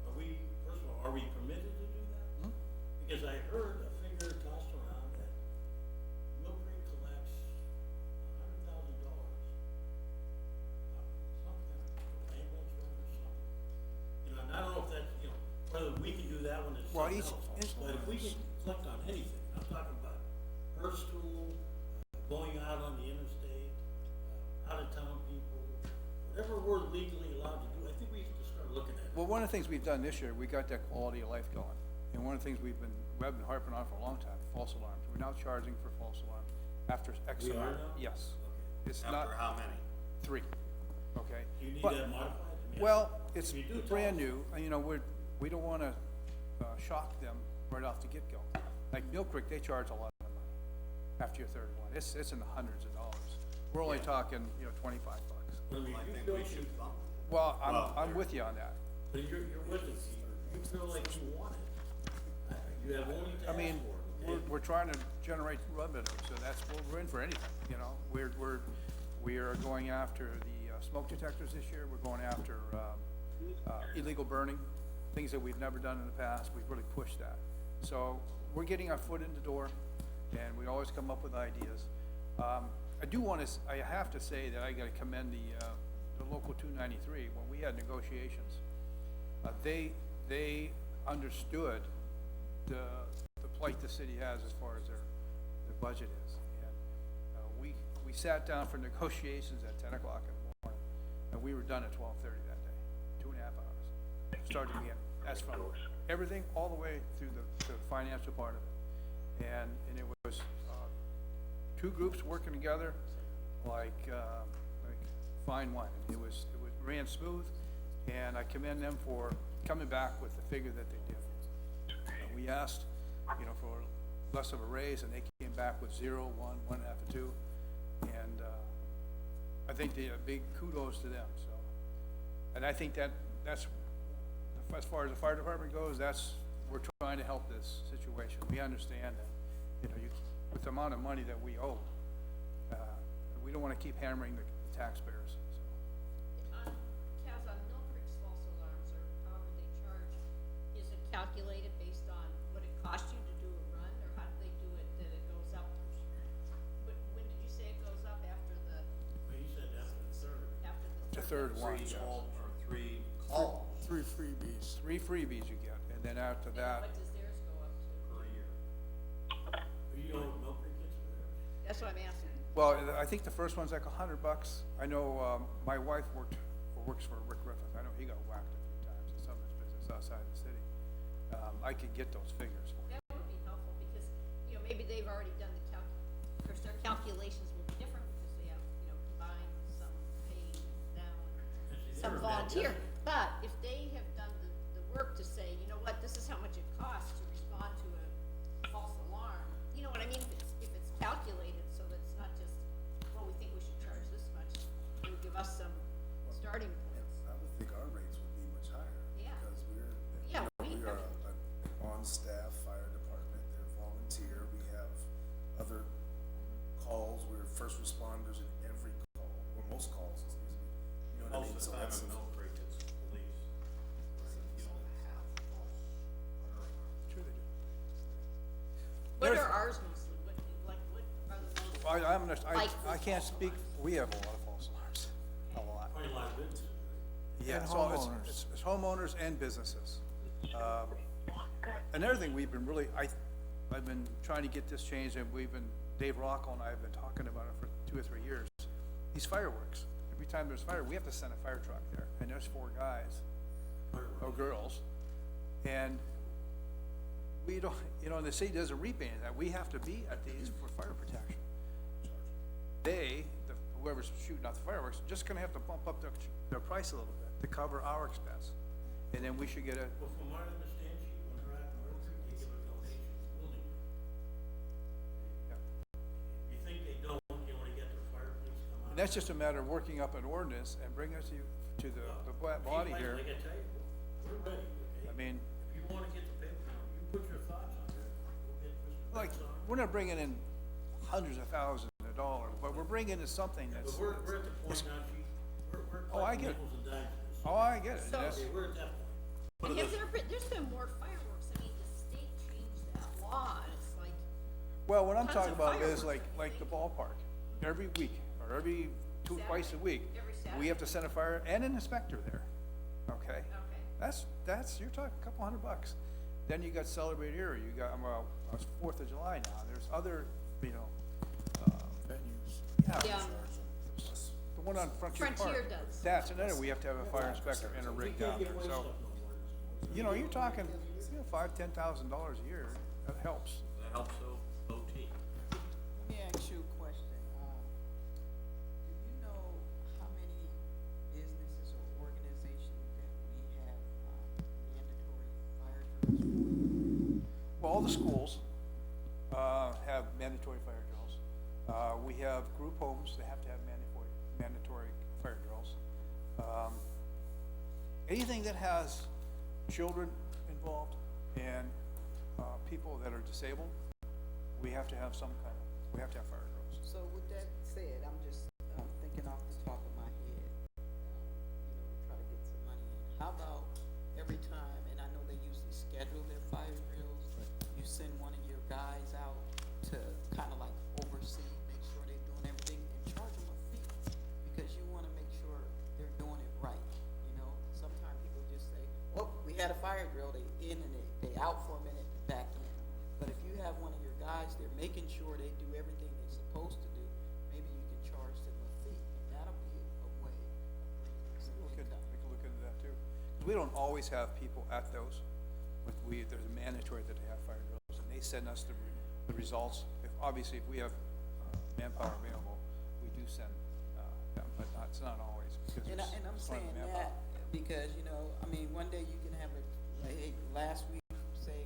Are we, first of all, are we permitted to do that? Because I heard a figure tossed around that Mill Creek collects $100,000. Some kind of ambulance run or something. You know, and I don't know if that's, you know, whether we can do that one as
Well,
something
each-
else. But if we can collect on anything, I'm talking about Hearst tool, going out on the interstate, out-of-town people, whatever we're legally allowed to do, I think we have to start looking at it.
Well, one of the things we've done this year, we got that quality of life going. And one of the things we've been harping on for a long time, false alarms. We're now charging for false alarms after X
We are
amount.
now?
Yes. It's
after
not
how many?
3, okay?
Do you need
But-
that modified? I mean,
Well, it's
if you do, tell
brand
us.
new, and, you know, we don't wanna, shock them right off the get-go. Like Mill Creek, they charge a lot of money after your third one. It's in the hundreds of dollars. We're only talking, you know, $25.
But
I
you
think
feel
we
you-
should bump it.
Well,
Well,
I'm with you on that.
But you're with us, Peter. You feel like you want it. You have only to
I
ask
mean,
for it.
we're trying to generate revenue, so that's, we're in for anything, you know? We are going after the smoke detectors this year, we're going after, illegal burning, things that we've never done in the past, we've really pushed that. So, we're getting our foot in the door, and we always come up with ideas. I have to say that I gotta commend the local 293, when we had negotiations, they understood the plight the city has as far as their budget is. And we sat down for negotiations at 10 o'clock in the morning, and we were done at 12:30 that day, 2.5 hours. Started again, that's from everything all the way through the financial part of it. And it was, two groups working together like fine wine. It ran smooth, and I commend them for coming back with the figure that they did. We asked, for less of a raise, and they came back with 0, 1, 1.5, and 2, and I think they big kudos to them. So, and I think that's as far as the fire department goes. We're trying to help this situation. We understand that, with the amount of money that we owe, we don't want to keep hammering the taxpayers. So.
Kaz, on Mill Creek's false alarms, or however they charge, is it calculated based on what it cost you to do a run, or how do they do it, that it goes up? When did you say it goes up after the,
Well, he said after the third.
after
The
the
third one,
Three
yes.
all, or three,
All,
3 freebies you get, and then after that,
What does theirs go up to?
per year.
Are you know what Milk Creek gets for theirs?
That's what I'm asking.
well, I think the first one's like $100. I know, my wife works for Rick Griffith. I know he got whacked a few times in some of his business outside the city. I could get those figures for you.
That would be helpful, because, maybe they've already done the of course, their calculations will be different, because they have, combined some paid down, some
They're a bad
volunteer.
guy.
But if they have done the work to say, you know what, this is how much it costs to respond to a false alarm, you know what I mean? If it's calculated, so that it's not just, well, we think we should charge this much, it would give us some starting points.
I would think our rates would be much higher.
Yeah.
Because
Yeah,
we are an on-staff fire department, they're volunteer, we have other calls, we're first responders in every call, or most calls, excuse me. You know what I mean?
Most of
So
the time
that's-
in Mill Creek, it's police. You don't have false alarms.
Sure they do.
What
There's-
are ours mostly, what are the most?
I can't
false
speak,
alarms?
we have a lot of false alarms, a lot.
Probably a lot of businesses, right?
Yeah, so it's homeowners and businesses. Another thing we've been I've been trying to get this changed, and Dave Rockwell and I have been talking about it for 2 or 3 years. These fireworks, every time there's fire, we have to send a fire truck there, and there's 4 guys or girls, and we don't, the city doesn't reap any of that. We have to be at these for fire protection. Whoever's shooting out the fireworks, just gonna have to bump up their price a little bit to cover our expense, and then we should get a,
Well, from what I understand, Chief, when they're at Milk Creek, they give a donation to the building. If you think they don't, you wanna get their fire police come out.
and that's just a matter of working up an ordinance and bringing us to the body here.
Like I tell you, we're ready, okay?
I mean,
If you wanna get the paper, you put your thoughts on it, we'll get Mr.
like,
Betts on.
we're not bringing in hundreds of thousands of dollars, but we're bringing in something
But
that's,
we're at the point now, Chief, we're
Oh, I
collecting
get it.
nickels and dimes.
oh, I get it.
So-
That's-
Okay, we're at that point.
And there's been more fireworks, I mean, the state changed that law, and it's like,
Well, what I'm
Tons
talking
of
about is
fireworks.
like the ballpark, every week, or every twice a week.
Every
We have to send a fire and an inspector there, okay?
okay.
That's, you're talking a couple $100. Then you got Celebrate Erie, you got, it's 4th of July now, there's other, venues. Yeah,
Yeah,
the one on Frontier Park.
Frontier does.
That's another, we have to have a fire inspector and a rig down there, so, you're talking, $5,000-$10,000 a year, that helps.
That helps OT.
Let me ask you a question. Do you know how many businesses or organizations that we have, mandatory fire drills for?
Well, all the schools, have mandatory fire drills. We have group homes that have to have mandatory fire drills. Anything that has children involved and, people that are disabled, we have to have fire drills.
So with that said, I'm just, thinking off the top of my head, to try to get some money in. How about every time, and I know they usually schedule their fire drills, you send one of your guys out to kind of like oversee, make sure they're doing everything, and charge them a fee, because you want to make sure they're doing it right, Sometimes people just say, oh, we had a fire drill, they in and they out for a minute, back in. But if you have one of your guys, they're making sure they do everything they're supposed to do, maybe you can charge them a fee, and that'll be a way of bringing some
We
income.
can look into that too. 'Cause we don't always have people at those, but there's a mandatory that they have fire drills, and they send us the results. Obviously, if we have, manpower available, we do send, them, but it's not always, because
And
it's.
I'm
it's not
saying
manpower.
that because, you know, I mean, one day you can have a, like, hey, last week, say,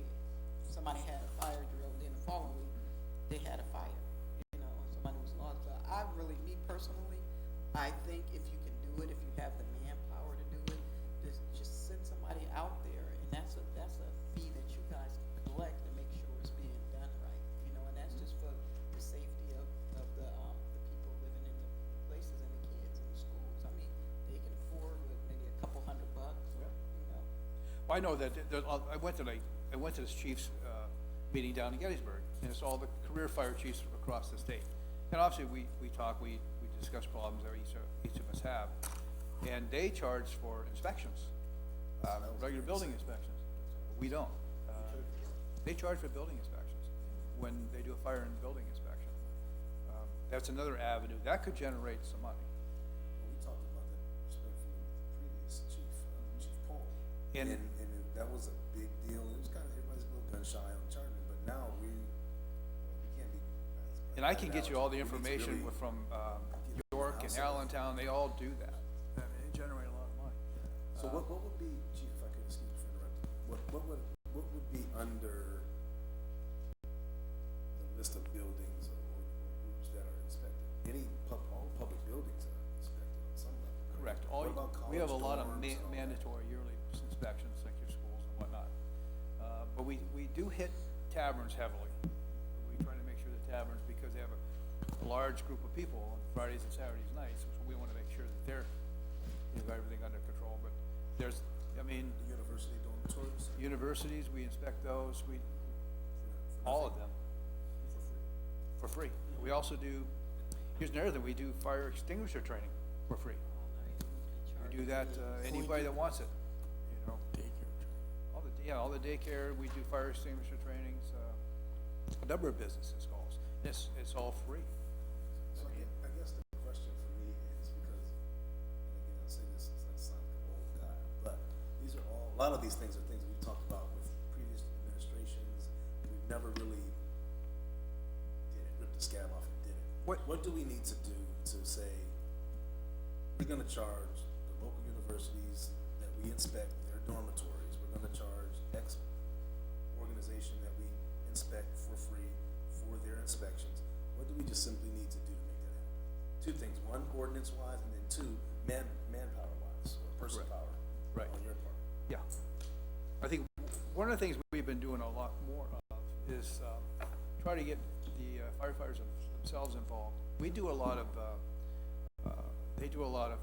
somebody had a fire drill, then the following week, they had a fire, you know, and somebody was lost. So I really, me personally, I think if you can do it, if you have the manpower to do it, just send somebody out there, and that's a fee that you guys can collect to make sure it's being done right, you know, and that's just for the safety of the people living in the places and the kids in the schools. I mean, they can afford maybe a couple $100, you know.
Well, I know that, I went to this chiefs, meeting down in Gettysburg, and it's all the career fire chiefs across the state. And obviously, we talk, we discuss problems that each of us have, and they charge for inspections, regular building inspections. We don't. They charge for building inspections when they do a fire and building inspection. That's another avenue, that could generate some money.
Well, we talked about that respectfully with the previous chief, Chief Paul.
And-
that was a big deal. It was kind of, everybody's a little gun shy on charging, but now we can't be.
And I can get you all the
We need to
information
really
from,
get
York and
the house
Allentown, they all do that. I mean, they generate a lot of money.
So what would be, Chief, if I could, excuse me for interrupting, what would be under the list of buildings or groups that are inspected? All public buildings are inspected on some level.
Correct.
What about
We have a
college
lot of
dorms and all that?
mandatory yearly inspections, like your schools and whatnot. But we do hit taverns heavily. We try to make sure the taverns, because they have a large group of people on Fridays and Saturdays nights, so we wanna make sure that they've got everything under control, but there's, I mean,
The university dormitories?
universities, we inspect those, all of them, for free. We also do, here's another thing, we do fire extinguisher training for free. We do that, anybody that wants it, you know. All the daycare, we do fire extinguisher trainings, a number of businesses calls. It's all free.
So I guess the question for me is because, and again, I'll say this since I sound like an old guy, but these are all, a lot of these things are things we've talked about with previous administrations. We've never really ripped the scab off and did it. What do we need to do to say, we're gonna charge the local universities that we inspect their dormitories, we're gonna charge X organization that we inspect for free for their inspections? What do we just simply need to do to make that happen? Two things, one, ordinance wise, and then two, manpower wise, or person power
Right.
on your part.
Yeah. I think one of the things we've been doing a lot more of is, try to get the firefighters themselves involved. We do a lot of, they do a lot of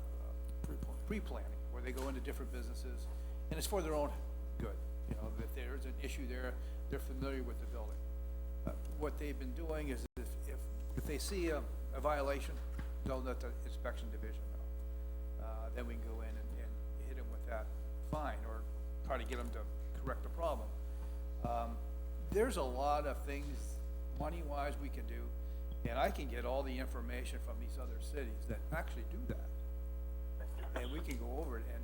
pre-planning, where they go into different businesses, and it's for their own good. You know, if there's an issue there, they're familiar with the building. What they've been doing is if they see a violation, they'll let the inspection division know. Then we can go in and hit them with that fine, or try to get them to correct the problem. There's a lot of things, money-wise, we can do, and I can get all the information from these other cities that actually do that. And we can go over it and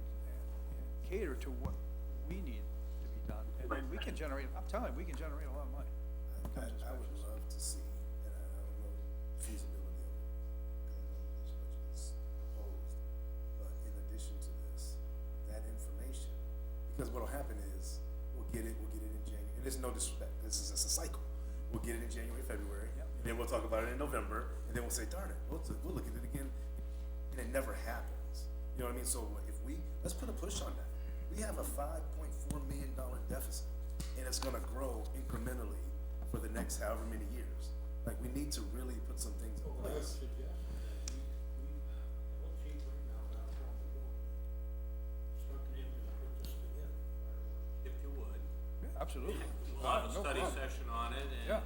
cater to what we need to be done, and then we can generate, I'm telling you, we can generate a lot of money.
I would love to see, and I don't know the feasibility of it, because I know this budget is proposed, but in addition to this, that information, because what'll happen is, we'll get it in January, and there's no disrespect, this is just a cycle. We'll get it in January, February, and then we'll talk about it in November, and then we'll say, darn it, we'll look at it again, and it never happens. You know what I mean? So if let's put a push on that. We have a $5.4 million deficit, and it's gonna grow incrementally for the next however many years. Like, we need to really put some things in place.
If you would.
Yeah, absolutely.
We'll have a
No
study
problem.
session on it
Yeah.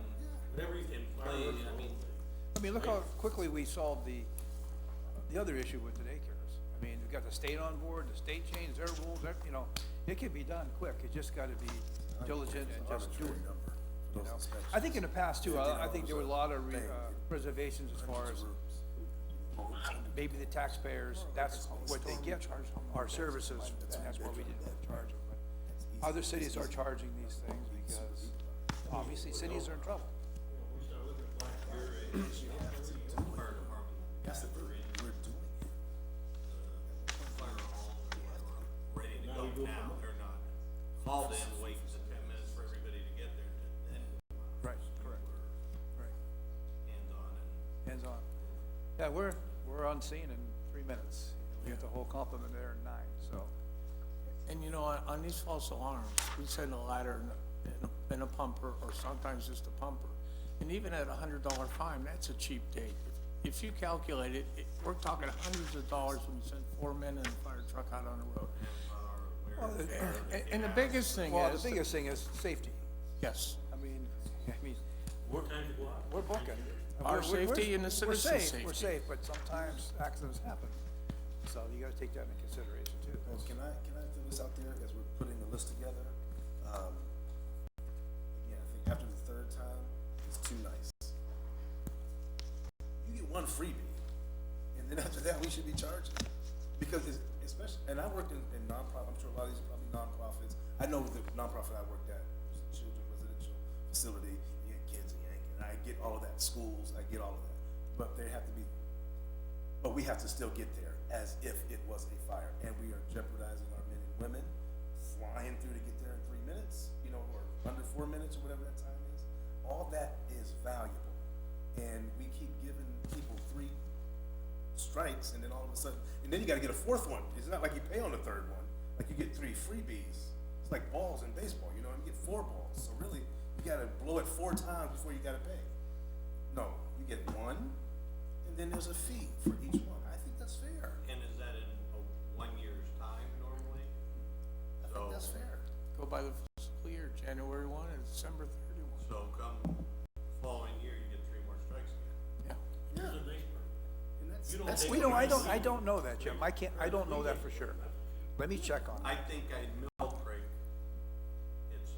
and play, I mean,
I mean, look how quickly we solved the other issue with the daycares. I mean, we've got the state on board, the state changed their rules, you know, it can be done quick, it just gotta be diligent and just do it.
Arbitrary number for
You
those
know?
inspections.
I think in the past too, I think there were a lot of
Thing.
reservations as far as maybe the taxpayers, that's what they get, our services, and that's why we didn't charge them. But other cities are charging these things because obviously cities are in trouble. Yeah, we're on scene in 3 minutes. We get the whole complement there in 9, so.
And you know, on these false alarms, we send a ladder and a pumper, or sometimes just a pumper. And even at $100 fine, that's a cheap date. If you calculate it, we're talking hundreds of dollars when you send 4 men and a fire truck out on the road. And the biggest thing
Well,
is,
the biggest thing is safety.
yes,
I mean,
What time to go out?
we're booking.
Our safety and the citizens'
We're
safety.
safe, but sometimes accidents happen. So you gotta take that into consideration too.
Well, can I throw this out there as we're putting the list together? Again, I think after the third time, it's too nice. You get one freebie, and then after that, we should be charging. Because it's, especially, and I worked in nonprofit, I'm sure a lot of these are probably nonprofits. I know the nonprofit I worked at was a children's residential facility, you get kids and yanking, and I get all of that, schools, I get all of that. But they have to be, but we have to still get there as if it was a fire, and we are jeopardizing our men and women flying through to get there in 3 minutes, you know, or under 4 minutes or whatever that time is. All that is valuable, and we keep giving people 3 strikes, and then all of a sudden, and then you gotta get a 4th one. It's not like you pay on the 3rd one, like you get 3 freebies. It's like balls in baseball, you know, you get 4 balls, so really, you gotta blow it 4 times before you gotta pay. No, you get 1, and then there's a fee for each one. I think that's fair.
And is that in a 1 year's time normally?
I think that's fair.
go by the fiscal year, January 1 and December 31.
So come following year, you get 3 more strikes again.
Yeah.
Here's a nice part.
And
You don't
that's,
take
We don't, I don't know that, Jim. I don't know that for sure. Let me check on
I
that.
think at Mill Creek, it's,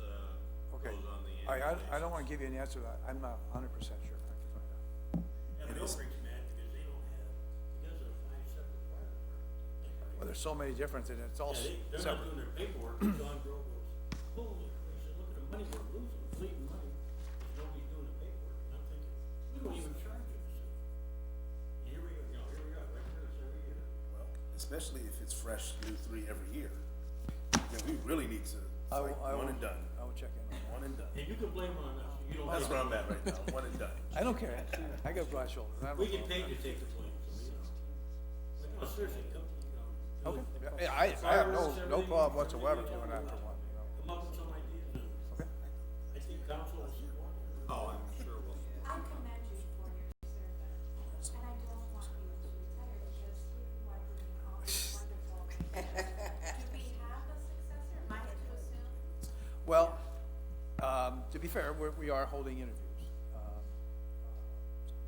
Okay.
goes on the.
I
annual
don't wanna give you an answer to that. I'm not 100% sure. I can find out.
And Mill Creek's mad because they don't have, because of 5 separate fire departments.
Well, there's so many different, and it's all
Yeah, they're not
separate.
doing their paperwork, and John Grove goes, holy Christ, look at the money we're losing, bleeding money, because nobody's doing the paperwork, and I'm thinking, we don't even charge it, so. Here we go, you know, here we are, right here, it's every year.
well, especially if it's fresh, new 3 every year, then we really need to,
I
like,
will-
one and done.
I will check in on that.
One and done.
And you can blame it on us, you don't.
That's
take
where I'm
it.
at right now, one and done.
I don't care. I got broad shoulders. I don't
We
know.
get paid to take the blame, so, you know. But no, seriously, come, you know.
Okay.
do it.
Yeah, I have
Fireworks,
no
everything,
problem whatsoever
everything,
doing that for one, you know.
Come up with some ideas, and
Okay.
I think council will support it.
Oh, I'm sure we'll.
I commend you for your service, and I don't want you to retire because you are doing all these wonderful things. Do we have a successor? Am I to assume?
Well, to be fair, we are holding interviews,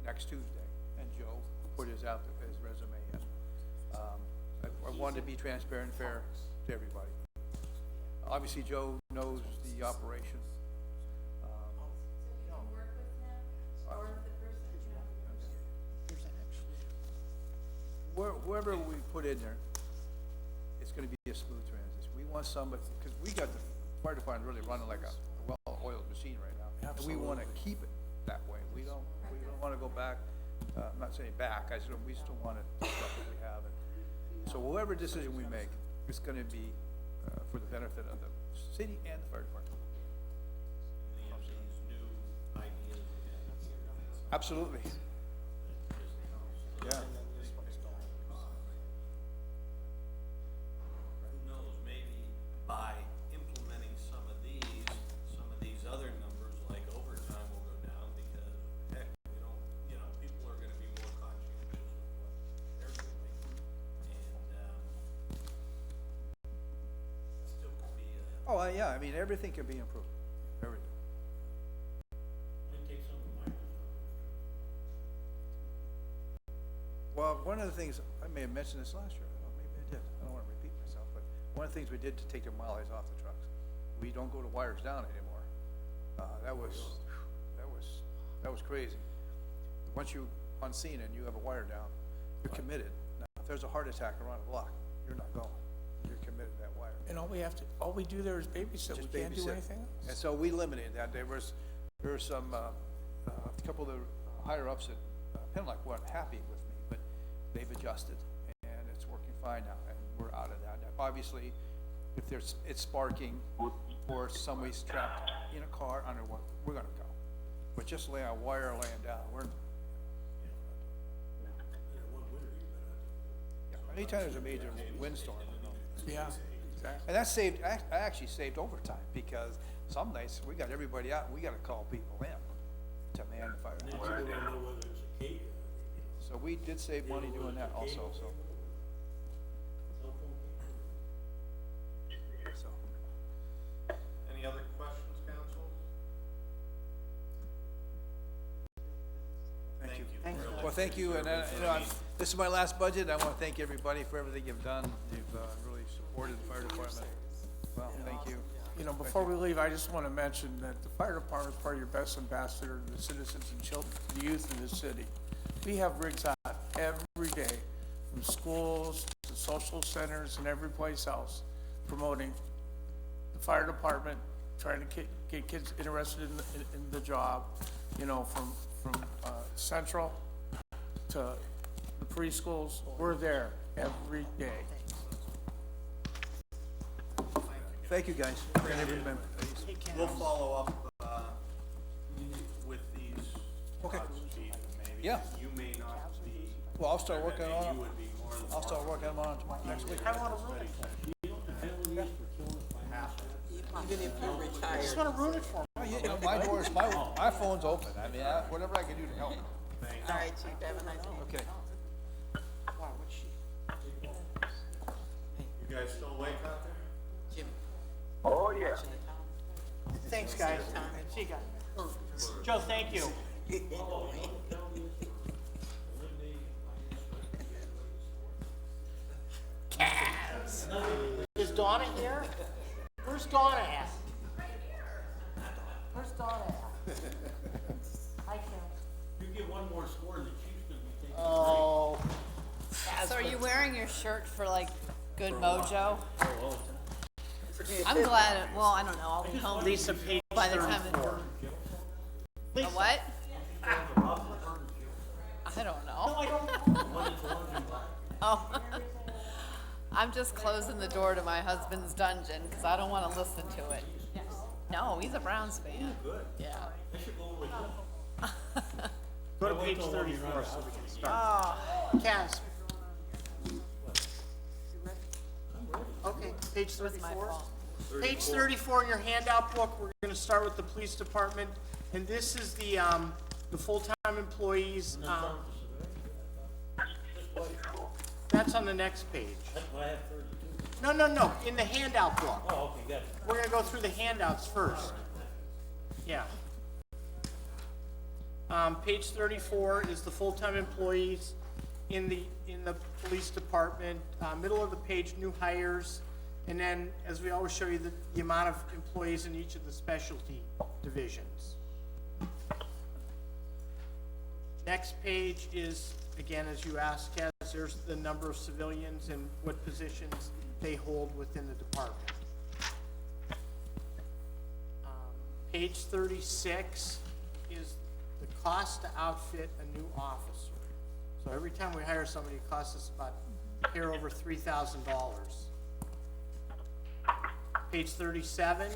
next Tuesday, and Joe put his resume in. I wanted to be transparent and fair to everybody. Obviously, Joe knows the operation.
So you can work with him or the person, you know?
Whoever we put in there, it's gonna be a smooth transition. We want somebody, because we got the fire department really running like a well-oiled machine right now. And we wanna keep it that way. We don't wanna go back, I'm not saying back, we still wanna keep up what we have. And so whatever decision we make, it's gonna be, for the benefit of the city and the fire department.
These new ideas again.
Absolutely. Yeah.
Who knows, maybe by implementing some of these other numbers, like overtime will go down because, heck, we don't, you know, people are gonna be more conscientious of what they're doing. And, still could be a.
Oh, yeah, I mean, everything can be improved, everything.
Might take some of mine.
Well, one of the things, I may have mentioned this last year, I don't know, maybe I did, I don't wanna repeat myself, but one of the things we did to take the mileage off the trucks, we don't go to wires down anymore. That was crazy. Once you on scene and you have a wire down, you're committed. Now, if there's a heart attack around the block, you're not going, you're committed to that wire.
And all we do there is babysit, we
Just
can't do
babysit.
anything else.
And so we eliminated that. There were some, a couple of the higher ups at Penlock weren't happy with me, but they've adjusted and it's working fine now and we're out of that. Now, obviously, if it's sparking or somebody's trapped in a car under one, we're gonna go. But just lay a wire laying down, we're, anytime there's a major windstorm,
Yeah, exactly.
and that saved, I actually saved overtime, because some nights, we got everybody out, we gotta call people in to man the fire.
And then people don't know whether it's a cave,
So we did save money doing that also, so. So,
Any other questions, council?
thank you.
Really
Well, thank you, and, you know, this is my last budget, I wanna thank everybody for everything you've done, you've, really supported the fire department. Well, thank you.
You know, before we leave, I just want to mention that the fire department is probably your best ambassador to the citizens and children, the youth in the city. We have rigs out every day, from schools to social centers and every place else, promoting the fire department, trying to get kids interested in the job, you know, from Central to the preschools. We're there every day.
Thank you, guys. And everybody.
We'll follow up, with these.
Okay.
Steve, maybe.
Yeah.
You may not be.
Well, I'll start working on
You
it,
would be more than.
I'll start working on it tomorrow, next week.
I wanna ruin it for him.
you know what the penalty is for killing a fire?
Even if you're
I
retired.
just wanna ruin it for him.
Oh, yeah, my doors, my phone's open, I mean, whatever I can do to help.
All right, Chief, have a nice day.
Okay.
Wow, what's she?
You guys still awake out there?
Jimmy.
Oh, yeah.
Thanks, guys. See you guys. Joe, thank you. Cats. Is Donna here? Where's Donna at? Where's Donna at? Hi, Kim.
You get one more score and the Chiefs gonna be taking.
Oh.
So are you wearing your shirt for like good mojo? I'm glad, well, I don't know, I'll be home
Lisa, page
by the time.
34.
A what? I don't know.
I don't.
Oh. I'm just closing the door to my husband's dungeon because I don't want to listen to it. No, he's a Browns fan. Good. Yeah.
Go to page 34 so we can start. Kaz. Okay, page
It was my
34.
fault.
Page 34 in your handout book, we're gonna start with the police department. And this is the full-time employees. That's on the next page.
I have 32.
No, in the handout book.
Oh, okay, got it.
We're gonna go through the handouts first. Yeah. Page 34 is the full-time employees in the police department. Middle of the page, new hires. And then, as we always show you, the amount of employees in each of the specialty divisions. Next page is, again, as you asked, Kaz, there's the number of civilians and what positions they hold within the department. Page 36 is the cost to outfit a new officer. So every time we hire somebody, it costs us about here over $3,000. Page 37,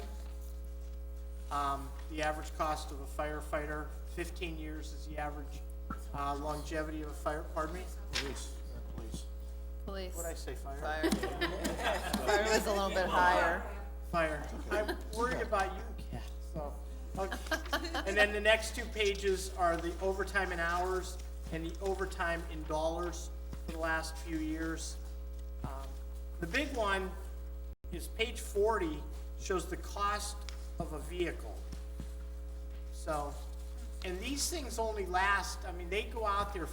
the average cost of a firefighter, 15 years is the average longevity of a fire, pardon me? Police.
Police.
What'd I say, fire?
Fire. Fire was a little bit higher.
Fire. I'm worried about you, Kat, so. Okay. And then the next two pages are the overtime in hours and the overtime in dollars for the last few years. The big one is page 40, shows the cost of a vehicle. So, and these things only last, I mean, they go out there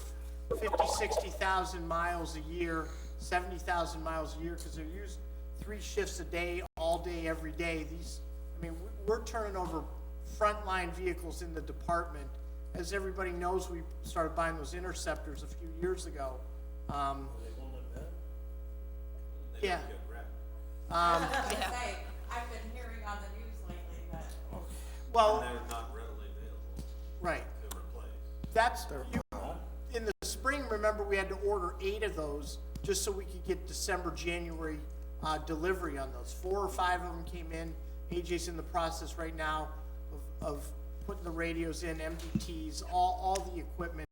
50, 60,000 miles a year, 70,000 miles a year, because they're used 3 shifts a day, all day, every day. These, I mean, we're turning over frontline vehicles in the department. As everybody knows, we started buying those Interceptors a few years ago. Yeah.
I was gonna say, I've been hearing on the news lately that
Well,
They're not readily available
right.
to replace.
That's, in the spring, remember, we had to order 8 of those just so we could get December, January, delivery on those. 4 or 5 of them came in. AJ's in the process right now of putting the radios in, MDTs, all the equipment.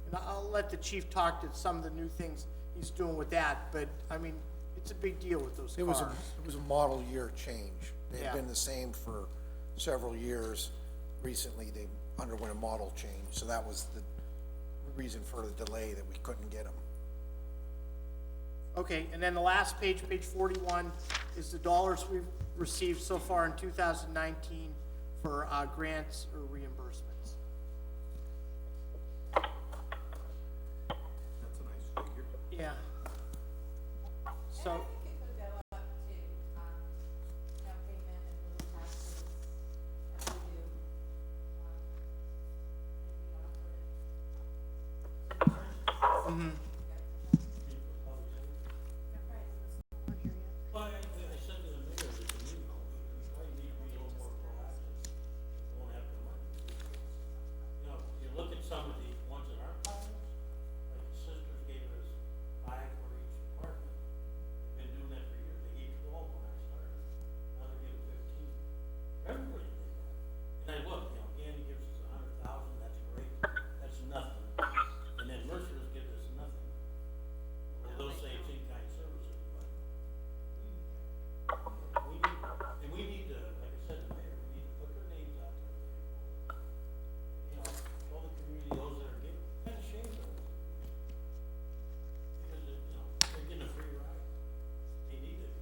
And I'll let the chief talk to some of the new things he's he's doing with that, but, I mean, it's a big deal with those
It was
cars.
a model year change. They've
Yeah.
been the same for several years. Recently, they underwent a model change, so that was the reason for the delay, that we couldn't get them.
Okay, and then the last page, page 41, is the dollars we've received so far in 2019 for grants or reimbursements.
That's a nice figure.
Yeah. So,
And I think it could go up to, payment and little taxes as we do, maybe offer it.
Well, I said to the mayor at the meeting, we probably need to be a little more proactive. We won't have the money. You know, you look at some of the ones that aren't pilots, like the sisters gave us 5 for each department. They've been doing that for years. They gave 12 when I started. Now they're giving 15. Everybody did that. And I look, Danny gives us 100,000, that's great. That's nothing. And then Mercer's gives us nothing. Well, they'll say it's in-kind services, but we need to, like I said to the mayor, we need to put their names out there. You know, all the community, those that are getting, kind of ashamed of it. Because, they're getting a free ride. They need it.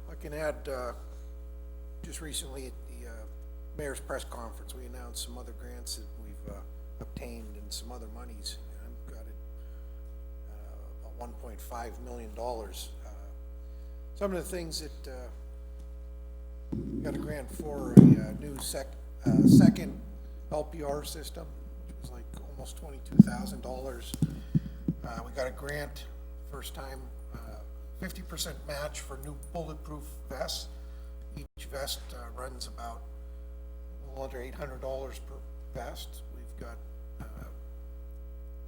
I can add, just recently at the mayor's press conference, we announced some other grants that we've obtained and some other monies. I've got it, about $1.5 million. Some of the things that, we got a grant for a new second LPR system, which was like almost $22,000. We got a grant, first time, 50% match for new bulletproof vests. Each vest runs about a little under $800 per vest. We've got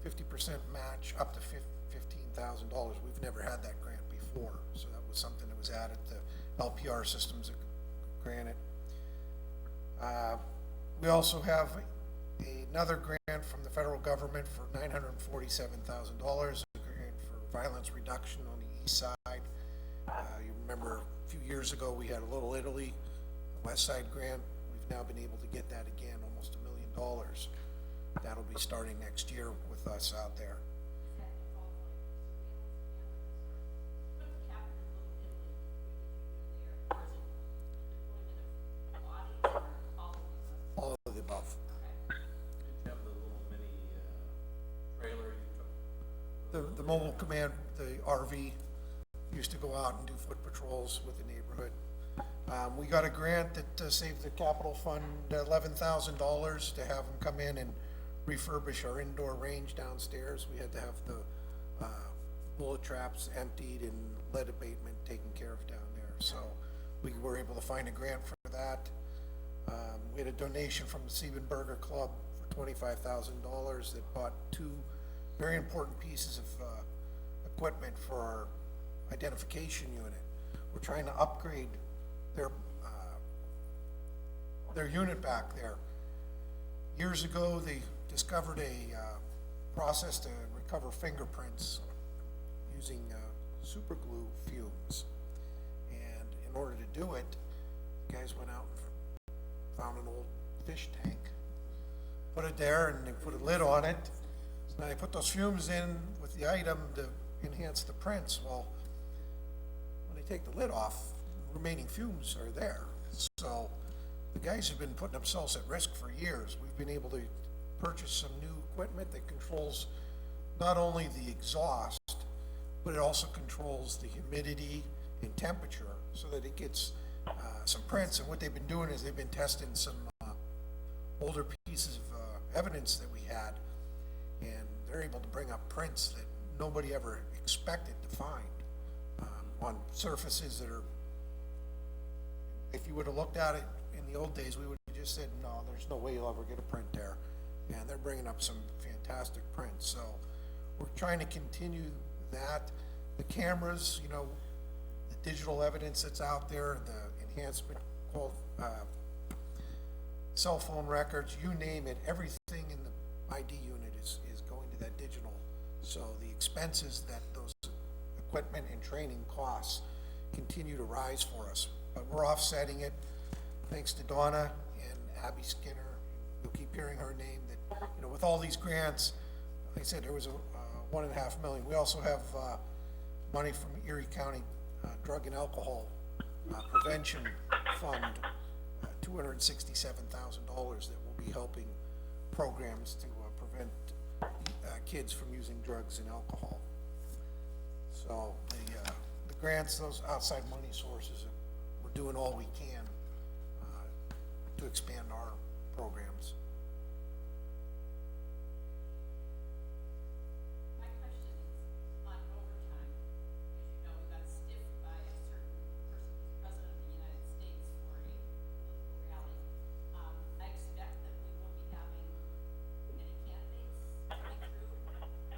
50% match up to $15,000. We've never had that grant before, so that was something that was added to LPR systems that granted. We also have another grant from the federal government for $947,000, a grant for violence reduction on the east side. You remember a few years ago, we had a Little Italy, a West Side grant. We've now been able to get that again, almost $1 million. That'll be starting next year with us out there. All of the above.
You have the little mini, trailer you took.
The mobile command, the RV, used to go out and do foot patrols with the neighborhood. We got a grant that saved the capital fund $11,000 to have them come in and refurbish our indoor range downstairs. We had to have the bullet traps emptied and lead abatement taken care of down there. So we were able to find a grant for that. We had a donation from the Siebenberger Club for $25,000 that bought 2 very important pieces of equipment for our identification unit. We're trying to upgrade their unit back there. Years ago, they discovered a process to recover fingerprints using super glue fumes. And in order to do it, the guys went out and found an old fish tank, put it there, and they put a lid on it. So now they put those fumes in with the item to enhance the prints. Well, when they take the lid off, remaining fumes are there. So the guys have been putting themselves at risk for years. We've been able to purchase some new equipment that controls not only the exhaust, but it also controls the humidity and temperature so that it gets some prints. And what they've been doing is they've been testing some older pieces of evidence that we had, and they're able to bring up prints that nobody ever expected to find on surfaces that are, if you would have looked at it in the old days, we would have just said, no, there's no way you'll ever get a print there. And they're bringing up some fantastic prints. So we're trying to continue that. The cameras, the digital evidence that's out there, the enhancement, cell phone records, you name it, everything in the ID unit is going to that digital So the expenses that those equipment and training costs continue to rise for us. But we're offsetting it, thanks to Donna and Abby Skinner. You'll keep hearing her name, that, you know, with all these grants, like I said, there was a, 1.5 million. We also have, money from Erie County, Drug and Alcohol, Prevention Fund, $267,000 that will be helping programs to, prevent, kids from using drugs and alcohol. So the grants, those outside money sources, we're doing all we can to expand our programs.
My question is on overtime. As you know, we got stiffed by a certain person who's president of the United States for a political rally. I expect that we will be having many candidates coming through. Do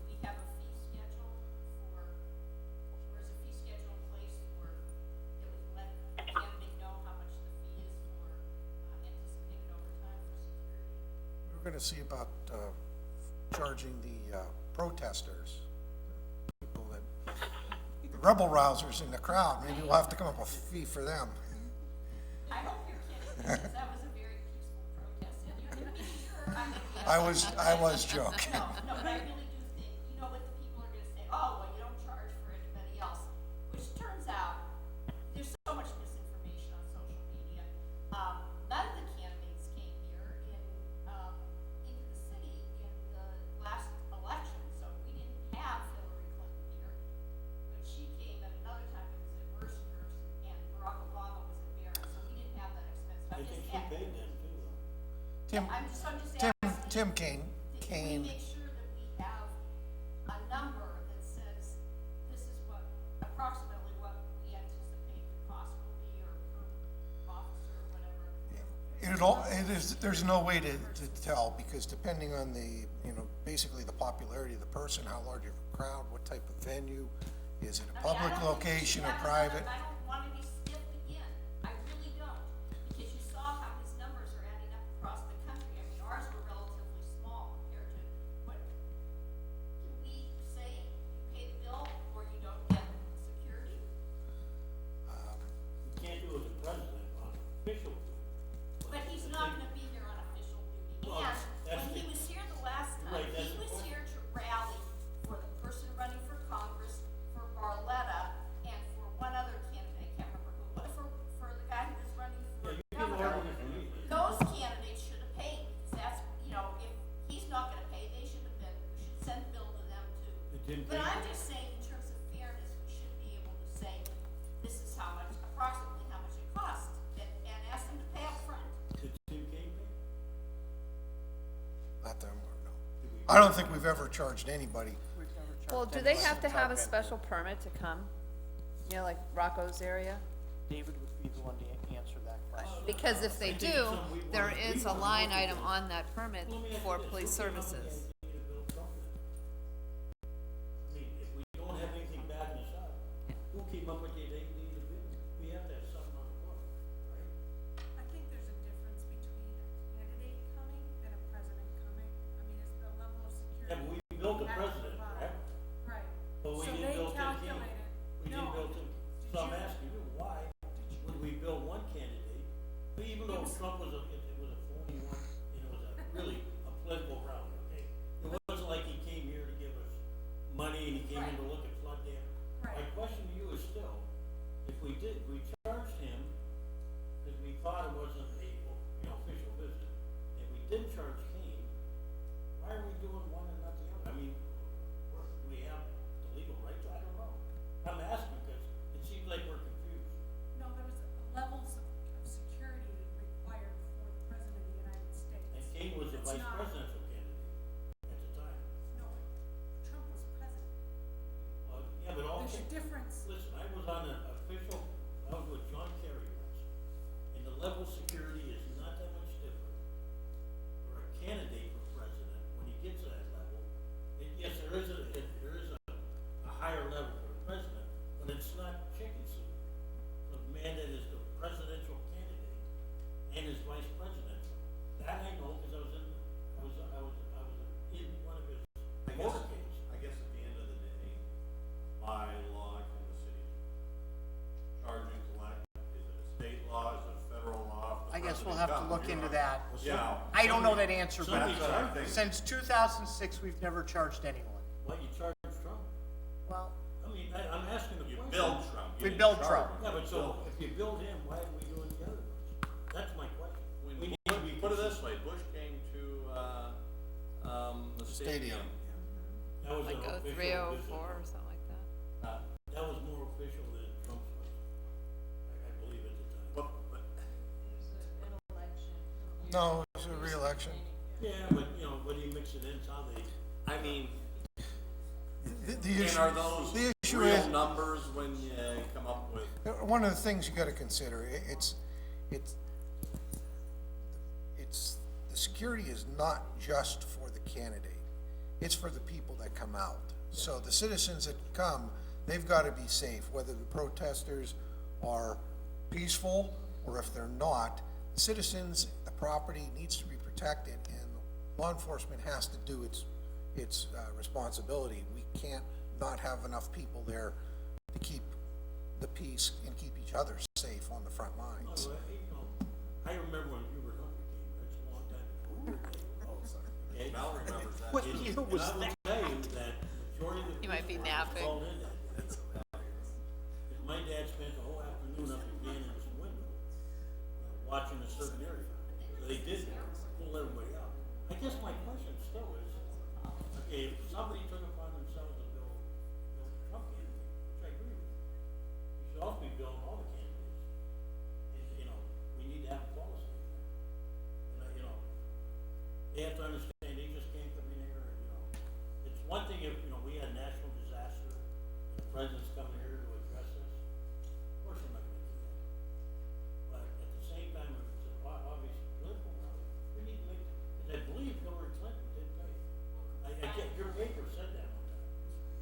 we have a fee schedule for, or is a fee schedule in place for, that we can let the candidate know how much the fee is for anticipated overtime for security?
We're gonna see about, charging the, protesters, people that, the rebel rousers in the crowd. Maybe we'll have to come up with a fee for them.
I hope you're kidding, because that was a very peaceful protest, and you're gonna be sure I'm gonna be.
I was joking.
No, but I really do think, you know what the people are gonna say, oh, well, you don't charge for anybody else, which turns out, there's so much misinformation on social media. None of the candidates came here into the city in the last election, so we didn't have Hillary Clinton here. When she came at another time, it was at Mercer's, and Barack Obama was at Barron, so we didn't have that expense.
I think she paid them too, though.
Tim,
I'm just
Tim,
asking.
Tim Kane,
Can we make sure that we have a number that says this is what, approximately what we anticipate the cost will be, or per officer, or whatever?
it is, there's no way to tell, because depending on the, you know, basically the popularity of the person, how large of a crowd, what type of venue, is it a
I mean, I
public
don't think we
location
should
or
have
private?
I don't wanna be stiffed again, I really don't, because you saw how his numbers are adding up across the country. I mean, ours were relatively small compared to what, can we say you pay the bill or you don't get security?
You can't do it as a president on official.
But he's not gonna be here on official duty,
Well,
and
that's
when he
the-
was here the last time,
Right, that's
he
the
was
point.
here to rally for the person running for Congress, for Barletta, and for one other candidate, I can't remember who, but for the guy who was running for
Yeah, you can
governor.
argue with me.
Those candidates should have paid, because that's, you know, if he's not gonna pay, they should have been, we should send a bill to them too.
It didn't
But
pay.
I'm just saying, in terms of fairness, we should be able to say, this is how much, approximately how much it costs, and ask them to pay up front.
Did Tim Kaine pay?
Not that I'm aware of, no. I don't think we've ever charged anybody.
Well, do they have to have a special permit to come? You know, like Rocco's area?
David would be the one to answer that question.
Because if they do, there is a line item on that permit for police services.
I mean, if we don't have anything backing us up, who came up with the idea to do? We have to have something on the book, right?
I think there's a difference between a candidate coming and a president coming. I mean, it's the level of security.
Yeah, but we built a
you have to
president,
provide.
correct?
Right.
But we
So
didn't
they
build Tim Kaine.
calculated-
We
No.
didn't build Tim, so I'm
you-
asking you, why would we build one candidate? But even though Trump was it was a phony one, and it was a really a political rally, okay? It wasn't like he came here to give us money and he came in to look at flood damage. My
Right.
question to you is still, if we charged him, because we thought it wasn't a, official visit, and we did charge Kane, why are we doing one and not the other? I mean, do we have the legal right to, I don't know. I'm asking because it seems like we're confused.
No, there was levels of security required for the president of the United States.
And Kane was the
It's
vice
not-
presidential candidate at the time.
No, Trump was president.
Yeah, but all.
There's a difference.
Listen, I was on an official, I was with John Kerry once, and the level of security is not that much different for a candidate for president when he gets to that level. Yes, there is a higher level for the president, but it's not chicken soup. The man that is the presidential candidate and his vice presidential. That I know, because I was in one of his.
guess we'll have to look into that.
Yeah.
I don't know that answer, but
Somebody charged,
since 2006, we've never charged anyone.
why you charge Trump?
Well,
I mean, I'm asking the
You
question.
build Trump. you
We
didn't
build
charge
Trump.
him.
Yeah, but so, if you build him, why are we doing the other ones? That's my question. We need to be
Put it this way, Bush came to, the stadium.
That was
Like
an
a
official
304
visit.
or something like that.
That was more official than Trump's was, I believe at the time.
But,
No, it was a reelection.
Yeah, but, you know, when you mix it in, it's how they,
I mean,
The
and
issue,
are those
the issue
real
is,
numbers when you come up with?
one of the things you gotta consider, the security is not just for the candidate, it's for the people that come out. So the citizens that come, they've gotta be safe, whether the protesters are peaceful or if they're not. The citizens, the property needs to be protected, and law enforcement has to do its responsibility. We can't not have enough people there to keep the peace and keep each other safe on the front lines.
well, you know, I remember when Hubert Humphrey came, that's a long time before your day. Oh, sorry. Okay?
Mel remembers that.
what year was
And I
that?
will tell you that majority of the.
You might be
people
napping.
called in that day. My dad spent the whole afternoon up in Gannon's window, watching a certain area. So they did pull everybody out. I guess my question still is, okay, if somebody took upon themselves to build Trump candidate, which I agree with, you should also be building all the candidates. And, you know, we need to have a policy. And, you know, they have to understand, they just can't come in here and, you know, it's one thing if, you know, we had national disaster, and the president's coming here to address this, of course I'm not gonna do that. But at the same time, if it's an obvious political rally, we need to make, because I believe Hillary Clinton did pay. I get, your paper said that one time.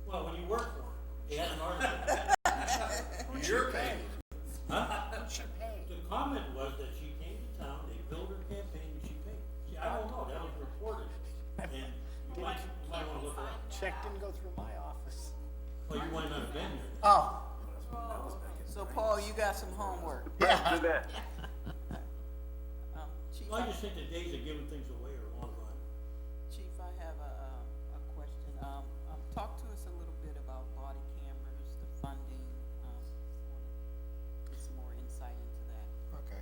Well, when you work for it, they had an article.
You're paying.
Huh?
Who should pay?
The comment was that she came to town, they billed her campaign, and she paid. See, I don't know, that was reported, and you might wanna look it up.
Check didn't go through my office.
Well, you might not have been here.
Oh,
So Paul, you got some homework.
After that,
Chief,
Well, I just think the days of giving things away are long gone.
Chief, I have a question. Talk to us a little bit about body cameras, the funding, get some more insight into that.
Okay.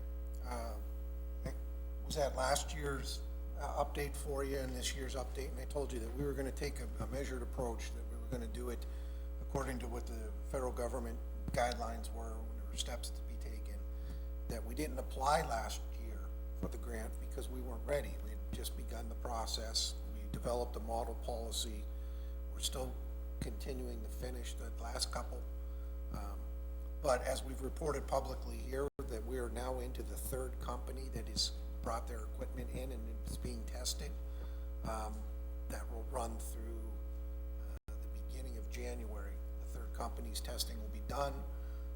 Was that last year's update for you and this year's update? And I told you that we were gonna take a measured approach, that we were gonna do it according to what the federal government guidelines were, when there were steps to be taken, that we didn't apply last year for the grant because we weren't ready. We had just begun the process. We developed a model policy. We're still continuing to finish the last couple. But as we've reported publicly here, that we are now into the third company that has brought their equipment in and it's being tested. That will run through the beginning of January. The third company's testing will be done.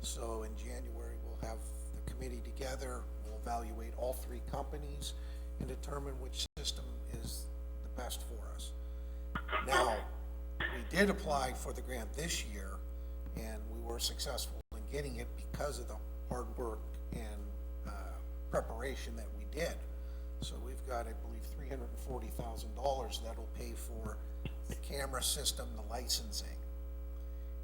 So in January, we'll have the committee together, we'll evaluate all three companies and determine which system is the best for us. Now, we did apply for the grant this year, and we were successful in getting it because of the hard work and preparation that we did. So we've got, I believe, $340,000 that'll pay for the camera system, the licensing.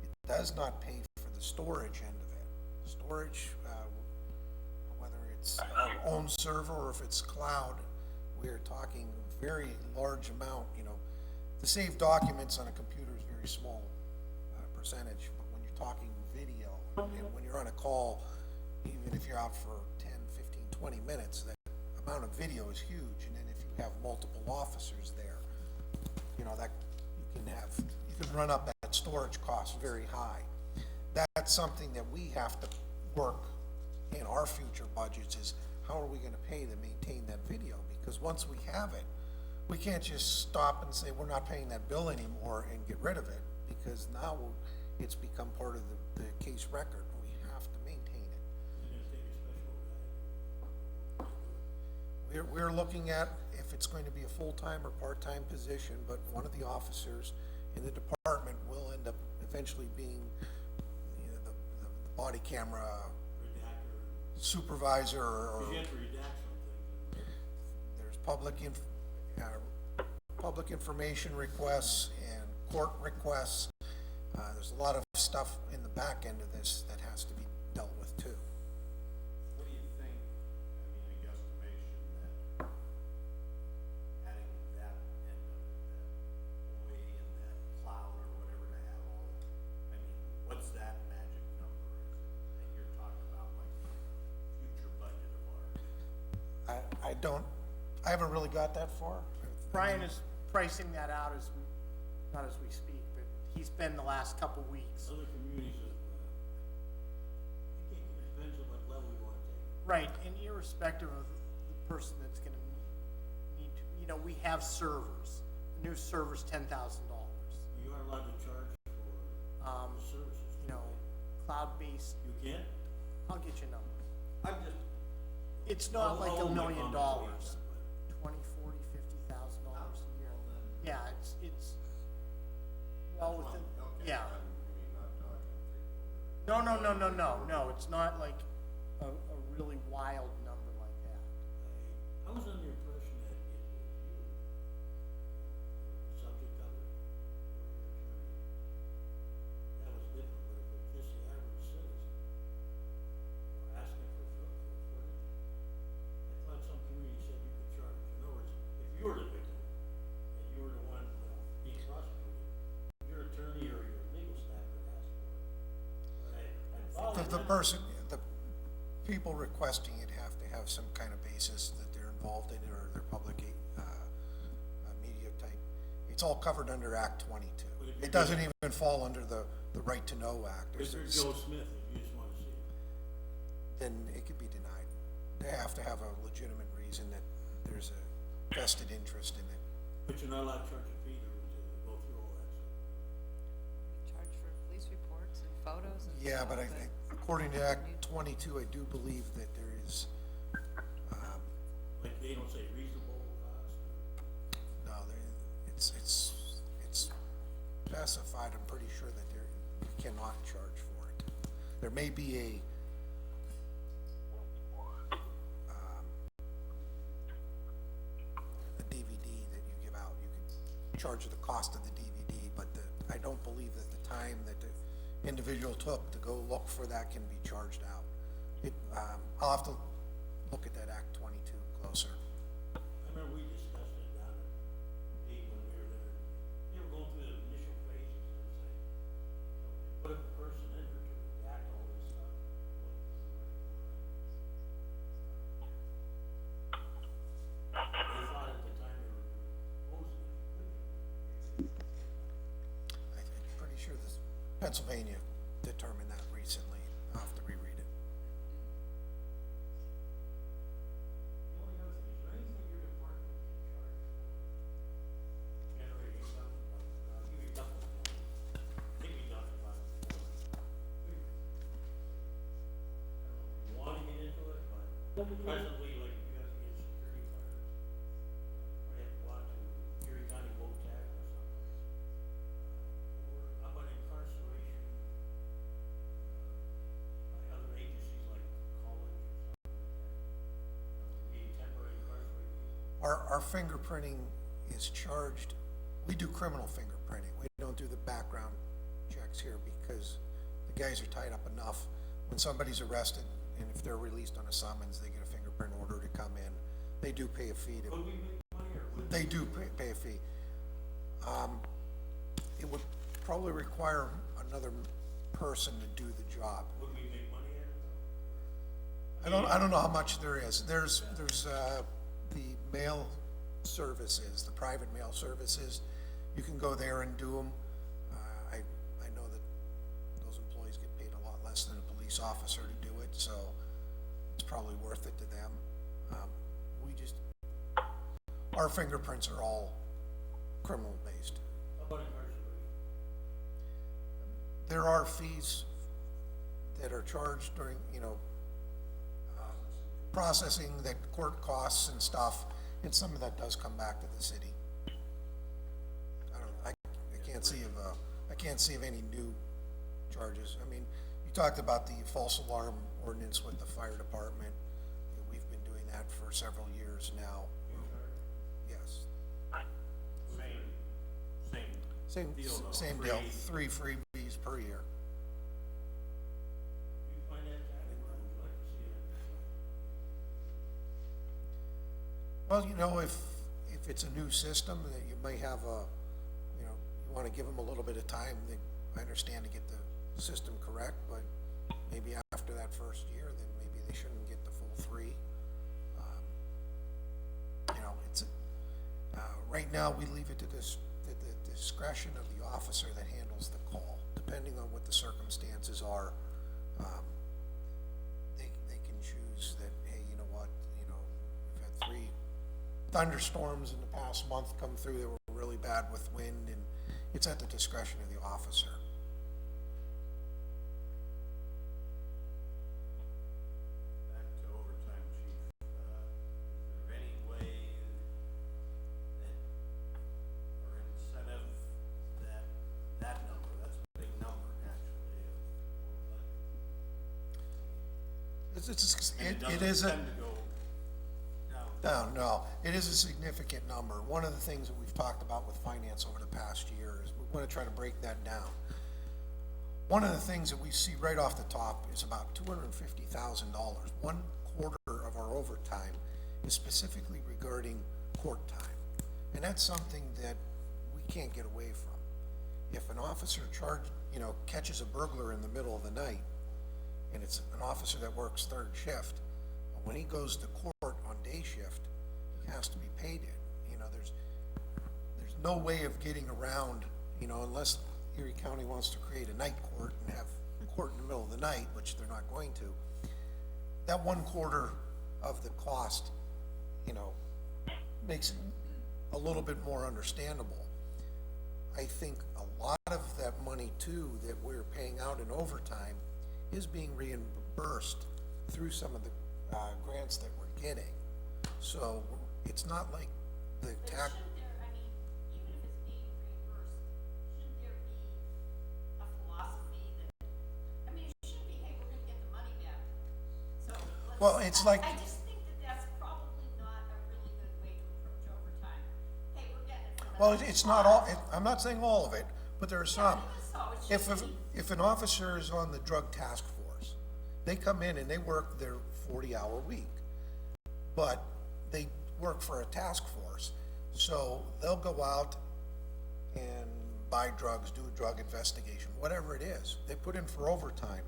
It does not pay for the storage end of it. Storage, whether it's our own server or if it's cloud, we're talking a very large amount, you know. To save documents on a computer is very small percentage, but when you're talking video, and when you're on a call, even if you're out for 10, 15, 20 minutes, that amount of video is huge, and then if you have multiple officers there, you know, that you can run up that storage cost very high. That's something that we have to work in our future budgets, is how are we gonna pay to maintain that video? Because once we have it, we can't just stop and say, we're not paying that bill anymore and get rid of it, because now it's become part of the case record. We have to maintain it.
You're gonna take a special guy.
We're looking at if it's going to be a full-time or part-time position, but one of the officers in the department will end up eventually being, you know, the body camera
Redactor.
supervisor or,
You have to redact something.
public information requests and court requests. There's a lot of stuff in the back end of this that has to be dealt with too.
What do you think, I mean, a guesstimation that adding that end of it, that OA and that cloud or whatever to have all, I mean, what's that magic number that you're talking about, like the future budget of ours?
I haven't really got that far.
Brian is pricing that out not as we speak, but he's been the last couple weeks.
Other communities have, it depends on what level you wanna take.
Right, and irrespective of the person that's gonna need to, you know, we have servers. The new server's $10,000.
You are allowed to charge for the services.
You know, cloud-based,
You can?
I'll get you a number.
I'm just.
It's not like
I'll
$1
hold my
million,
comments on
20, 40, $50,000 a year. Yeah, it's well within, yeah. No, it's not like a really wild number like that.
I was under the impression that it was you, subject of it, or your attorney. That was different, but if it's just the average citizen, or asking for footage, I thought some community said you could charge. In other words, if you were the victim, and you were the one being prosecuted, your attorney or your legal staff would ask for it. But I followed
The
that.
person, the people requesting it have to have some kind of basis that they're involved in it or they're public, media type. It's all covered under Act 22.
But if
It
you're
doesn't even fall under the Right to Know Act.
If you're Joe Smith, and you just wanna see it.
Then it could be denied. They have to have a legitimate reason that there's a vested interest in it.
But you're not allowed to charge a fee to go through all that stuff.
Charge for police reports and photos and
Yeah,
stuff,
but according to Act 22, I do believe that there is,
Like, they don't say reasonable cost.
no, it's specified, I'm pretty sure that you cannot charge for it. There may be a DVD that you give out, you can charge the cost of the DVD, but I don't believe that the time that the individual took to go look for that can be charged out. I'll have to look at that Act 22 closer.
I remember we discussed it down at Lee when we were there. They were going through the initial phases and saying, you know, they put a person in there to redact all this stuff. They thought at the time they were proposing it.
I'm pretty sure this Pennsylvania determined that recently. I'll have to reread it.
The only other thing, is there anything your department can charge for generating some, I'll give you a couple of things. I think we talked about it before. I don't know if you wanna get into it, but presently, like, if you have to get security clearance, or you have to go out to Erie County VOTAC or someplace. Or how about incarceration, by other agencies like college or something like that? We temporarily incarcerate people.
Our fingerprinting is charged, we do criminal fingerprinting. We don't do the background checks here because the guys are tied up enough. When somebody's arrested and if they're released on a summons, they get a fingerprint order to come in. They do pay a fee to,
Would we make money or would?
they do pay a fee. It would probably require another person to do the job.
Would we make money at it though?
I don't know how much there is. There's the mail services, the private mail services. You can go there and do them. I know that those employees get paid a lot less than a police officer to do it, so it's probably worth it to them. Our fingerprints are all criminal based.
How about incarceration?
There are fees that are charged during, processing, that court costs and stuff, and some of that does come back to the city. I can't see of any new charges. I mean, you talked about the false alarm ordinance with the fire department. We've been doing that for several years now. Same,
deal though.
same deal, 3 freebies per year.
Do you find that adequate? Would you like to see it?
Well, you know, if it's a new system, that you may have a, you know, you wanna give them a little bit of time, I understand, to get the system correct, but maybe after that first year, then maybe they shouldn't get the full 3. You know, it's, right now, we leave it to the discretion of the officer that handles the call, depending on what the circumstances are. They can choose that, hey, you know what, you know, we've had 3 thunderstorms in the past month come through that were really bad with wind, and it's at the discretion of the officer.
Back to overtime, chief, is there any way that, or incentive that number, that's a big number actually,
It is a,
tend to go down.
no, it is a significant number. One of the things that we've talked about with finance over the past year is we want to try to break that down. One of the things that we see right off the top is about $250,000. 1/4 of our overtime is specifically regarding court time. And that's something that we can't get away from. If an officer catches a burglar in the middle of the night, and it's an officer that works 3rd shift, when he goes to court on day shift, he has to be paid it. You know, there's no way of getting around, you know, unless Erie County wants to create a night court and have court in the middle of the night, which they're not going to. That 1/4 of the cost, you know, makes it a little bit more understandable. I think a lot of that money too that we're paying out in overtime is being reimbursed through some of the grants that we're getting. So it's not like the
But
tax.
shouldn't there, I mean, even if it's being reimbursed, shouldn't there be a philosophy that, I mean, it should be, hey, we're gonna get the money back. So let's.
Well, it's like-
I just think that that's probably not a really good way to approach overtime. Hey, we're getting it from.
Well,
another
it's not all,
spot.
I'm not saying all of it, but there are some.
So it should be.
If an officer is on the drug task force, they come in and they work their 40-hour week, but they work for a task force, so they'll go out and buy drugs, do a drug investigation, whatever it is. They put in for overtime,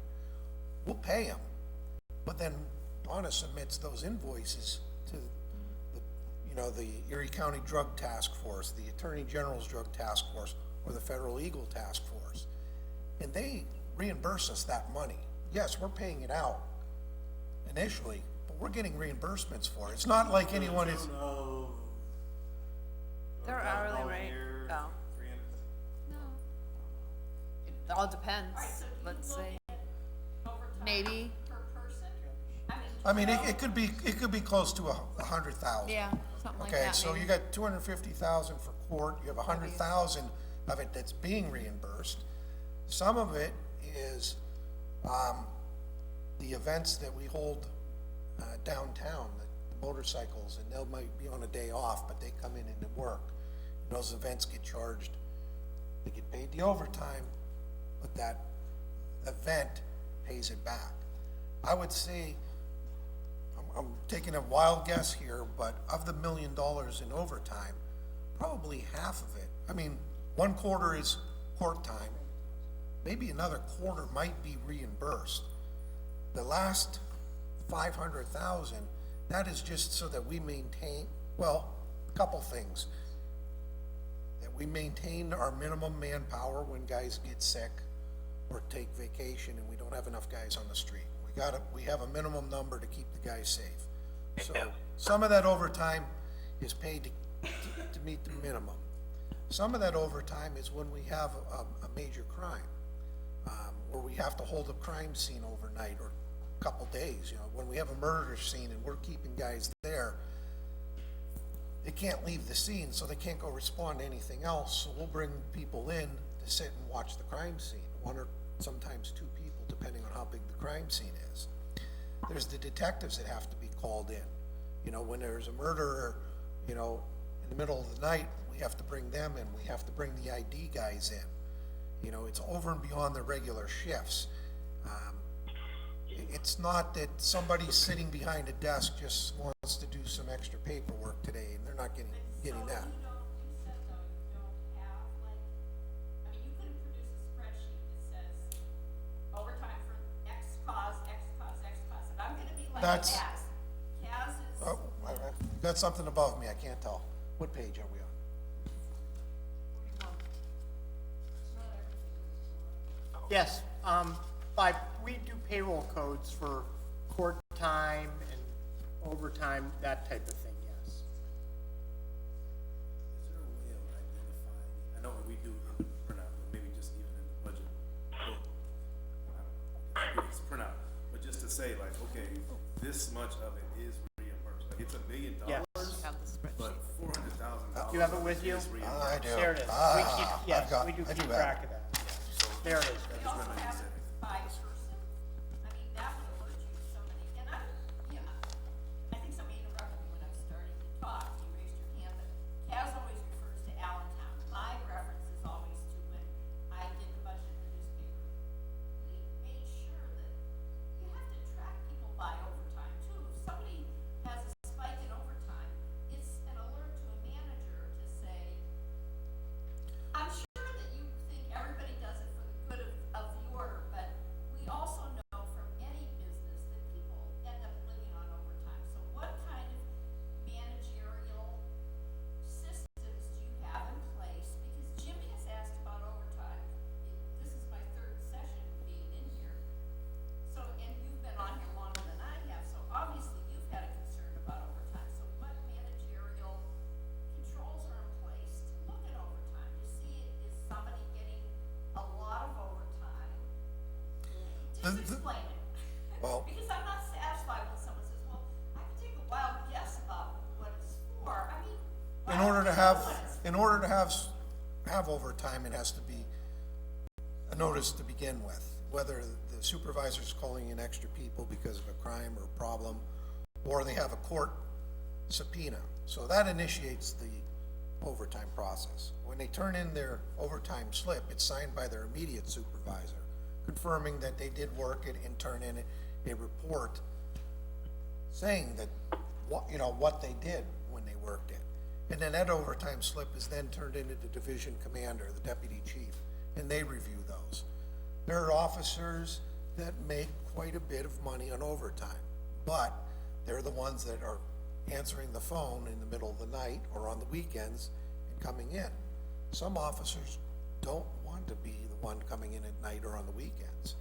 we'll pay them, but then Donna submits those invoices to the Erie County Drug Task Force, the Attorney General's Drug Task Force, or the Federal Eagle Task Force. And they reimburse us that money. Yes, we're paying it out initially, but we're getting reimbursements for it. It's not like anyone is,
Their hourly rate, oh,
300.
no. It all depends,
Alright, so do you
let's
look
say,
at overtime
maybe,
per person?
I mean, it could be close to 100,000.
yeah, something like
Okay,
that,
so
maybe.
you got 250,000 for court, you have 100,000 of it that's being reimbursed. Some of it is, the events that we hold, downtown, the motorcycles, and they might be on a day off, but they come in and they work. Those events get charged, they get paid the overtime, but that event pays it back. I would say, I'm taking a wild guess here, but of the $1 million in overtime, probably half of it, I mean, 1/4 is court time, maybe another 1/4 might be reimbursed. The last 500,000, that is just so that we maintain, well, a couple things. That we maintain our minimum manpower when guys get sick or take vacation and we don't have enough guys on the street. We have a minimum number to keep the guys safe. So some of that overtime is paid to meet the minimum. Some of that overtime is when we have a major crime, where we have to hold a crime scene overnight or a couple days, you know, when we have a murder scene and we're keeping guys there, they can't leave the scene, so they can't go respond to anything else, so we'll bring people in to sit and watch the crime scene, 1 or sometimes 2 people, depending on how big the crime scene is. There's the detectives that have to be called in. You know, when there's a murderer, you know, in the middle of the night, we have to bring them in, we have to bring the ID guys in. You know, it's over and beyond the regular shifts. It's not that somebody sitting behind a desk just wants to do some extra paperwork today, and they're not getting that.
You said though, you don't have like, I mean, you couldn't produce a spreadsheet that says overtime for X cause, and I'm gonna be like
That's-
Kaz. Kaz is.
Oh, that's something above me, I can't tell. What page are we on?
Yes, we do payroll codes for court time and overtime, that type of thing, yes.
Is there a way of identifying, I know we do in the printout, but maybe just even in the budget book, I don't know, it's printout, but just to say like, okay, this much of it is reimbursed, like it's $1 million,
Yes.
Have the
but
spreadsheet.
$400,000.
Do you have it with you?
is reimbursed.
I do.
There it is.
Ah,
We keep, yes,
I've got-
we do
I
keep
have
track
it.
of that. There it is.
We also have it by person. I mean, that would alert you if somebody, and I think somebody interrupted me when I was starting to talk, you raised your hand, but Kaz always refers to Allentown. My reference is always to when I did the budget in the newspaper. We made sure that you have to track people by overtime too. If somebody has a spike in overtime, it's an alert to a manager to say, I'm sure that you think everybody does it for the good of the order, but we also know from any business that people end up living on overtime. So what kind of managerial systems do you have in place? Because Jim has asked about overtime. This is my third session being in here. So, and you've been on here longer than I have, so obviously you've had a concern about overtime. So what managerial controls are in place to look at overtime, to see is somebody getting a lot of overtime? Just explain it.
Well-
Because I'm not satisfied when someone says, well, I can take a wild guess about what it's for. I mean, why
In
don't
order
we
to
know
have,
what it's
in order to have overtime, it has to be a notice to begin with. Whether the supervisor's calling in extra people because of a crime or problem, or they have a court subpoena. So that initiates the overtime process. When they turn in their overtime slip, it's signed by their immediate supervisor, confirming that they did work it and turn in a report saying that, what they did when they worked it. And then that overtime slip is then turned into the division commander, the deputy chief, and they review those. There are officers that make quite a bit of money on overtime, but they're the ones that are answering the phone in the middle of the night or on the weekends and coming in. Some officers don't want to be the one coming in at night or on the weekends.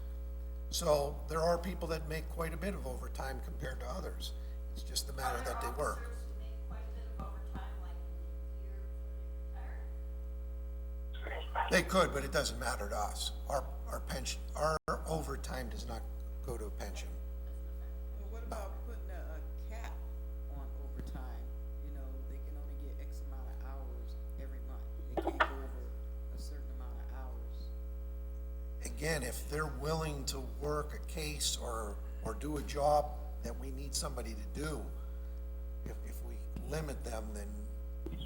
So there are people that make quite a bit of overtime compared to others. It's just the matter that they work.
officers who make quite a bit of overtime, like in the year before they retire?
They could, but it doesn't matter to us. Our pension, our overtime does not go to a pension.
Well, what about putting a cap on overtime? You know, they can only get X amount of hours every month. They can't go over a certain amount of hours.
Again, if they're willing to work a case or do a job that we need somebody to do, if we limit them, then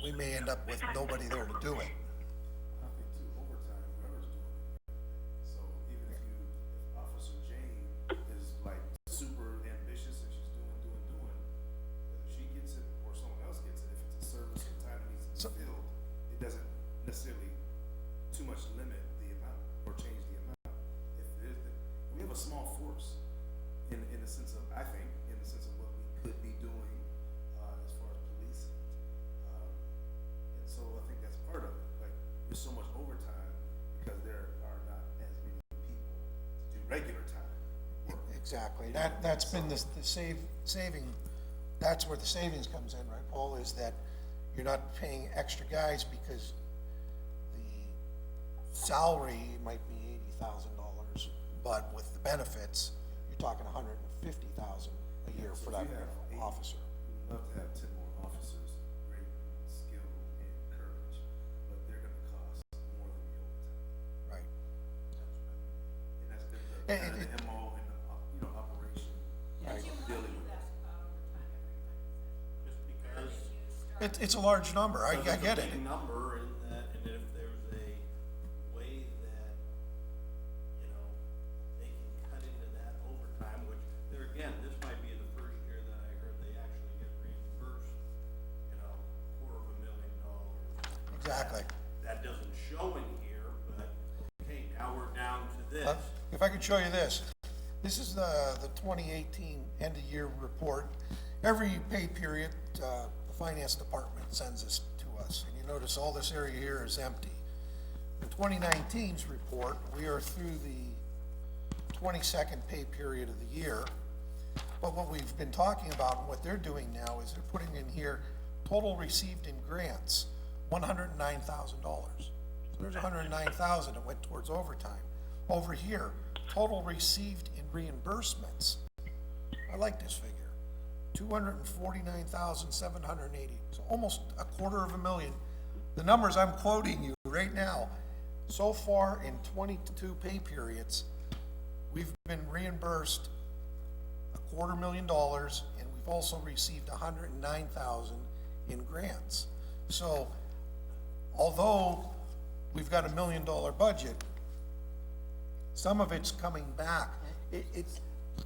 we may end up with nobody there to do it.
I think too, overtime, whoever's doing it. So even if Officer Jane is like super ambitious and she's doing, whether she gets it or someone else gets it, if it's a service or time that needs to be filled, it doesn't necessarily too much limit the amount or change the amount. If there's, we have a small force in the sense of, I think, in the sense of what we could be doing, as far as policing. And so I think that's part of it, like, there's so much overtime because there are not as many people to do regular time work.
Exactly. That's been the saving, that's where the savings comes in, right, Paul, is that you're not paying extra guys because the salary might be $80,000, but with the benefits, you're talking $150,000 a year for that officer.
We'd love to have 10 more officers, great skill and courage, but they're gonna cost more than the overtime.
Right.
And that's been the,
And
kind of the MO and the, operation.
Right.
Jim, why do you ask about overtime every time?
Just because
Did you start
It's a large number, I get it.
Big number, doesn't show in here, but, okay, now we're down to this.
If I could show you this, this is the 2018 end-of-year report. Every pay period, the finance department sends this to us, and you notice all this area here is empty. In 2019's report, we are through the 22nd pay period of the year, but what we've been talking about and what they're doing now is they're putting in here total received in grants, $109,000. So there's $109,000 that went towards overtime. Over here, total received in reimbursements. I like this figure. 249,780, so almost $250,000. The numbers I'm quoting you right now, so far in 22 pay periods, we've been reimbursed $250,000, and we've also received $109,000 in grants. So, although we've got $1 million budget, some of it's coming back. It's,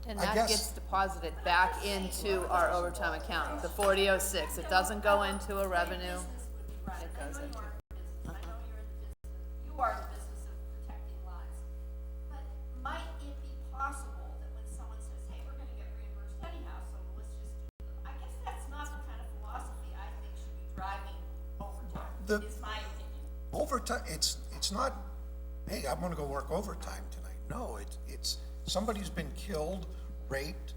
And
I
that
guess-
gets deposited back into our overtime account, the 4006. It doesn't go into a revenue.
Right,
It
I
goes
know
into-
you are in business, I know you're in the business, you are in the business of protecting lives. But might it be possible that when someone says, hey, we're gonna get reimbursed anyhow, so let's just do it, I guess that's not the kind of philosophy I think should be driving overtime, is my opinion.
overtime, it's not, hey, I'm gonna go work overtime tonight. No, it's, somebody's been killed, raped,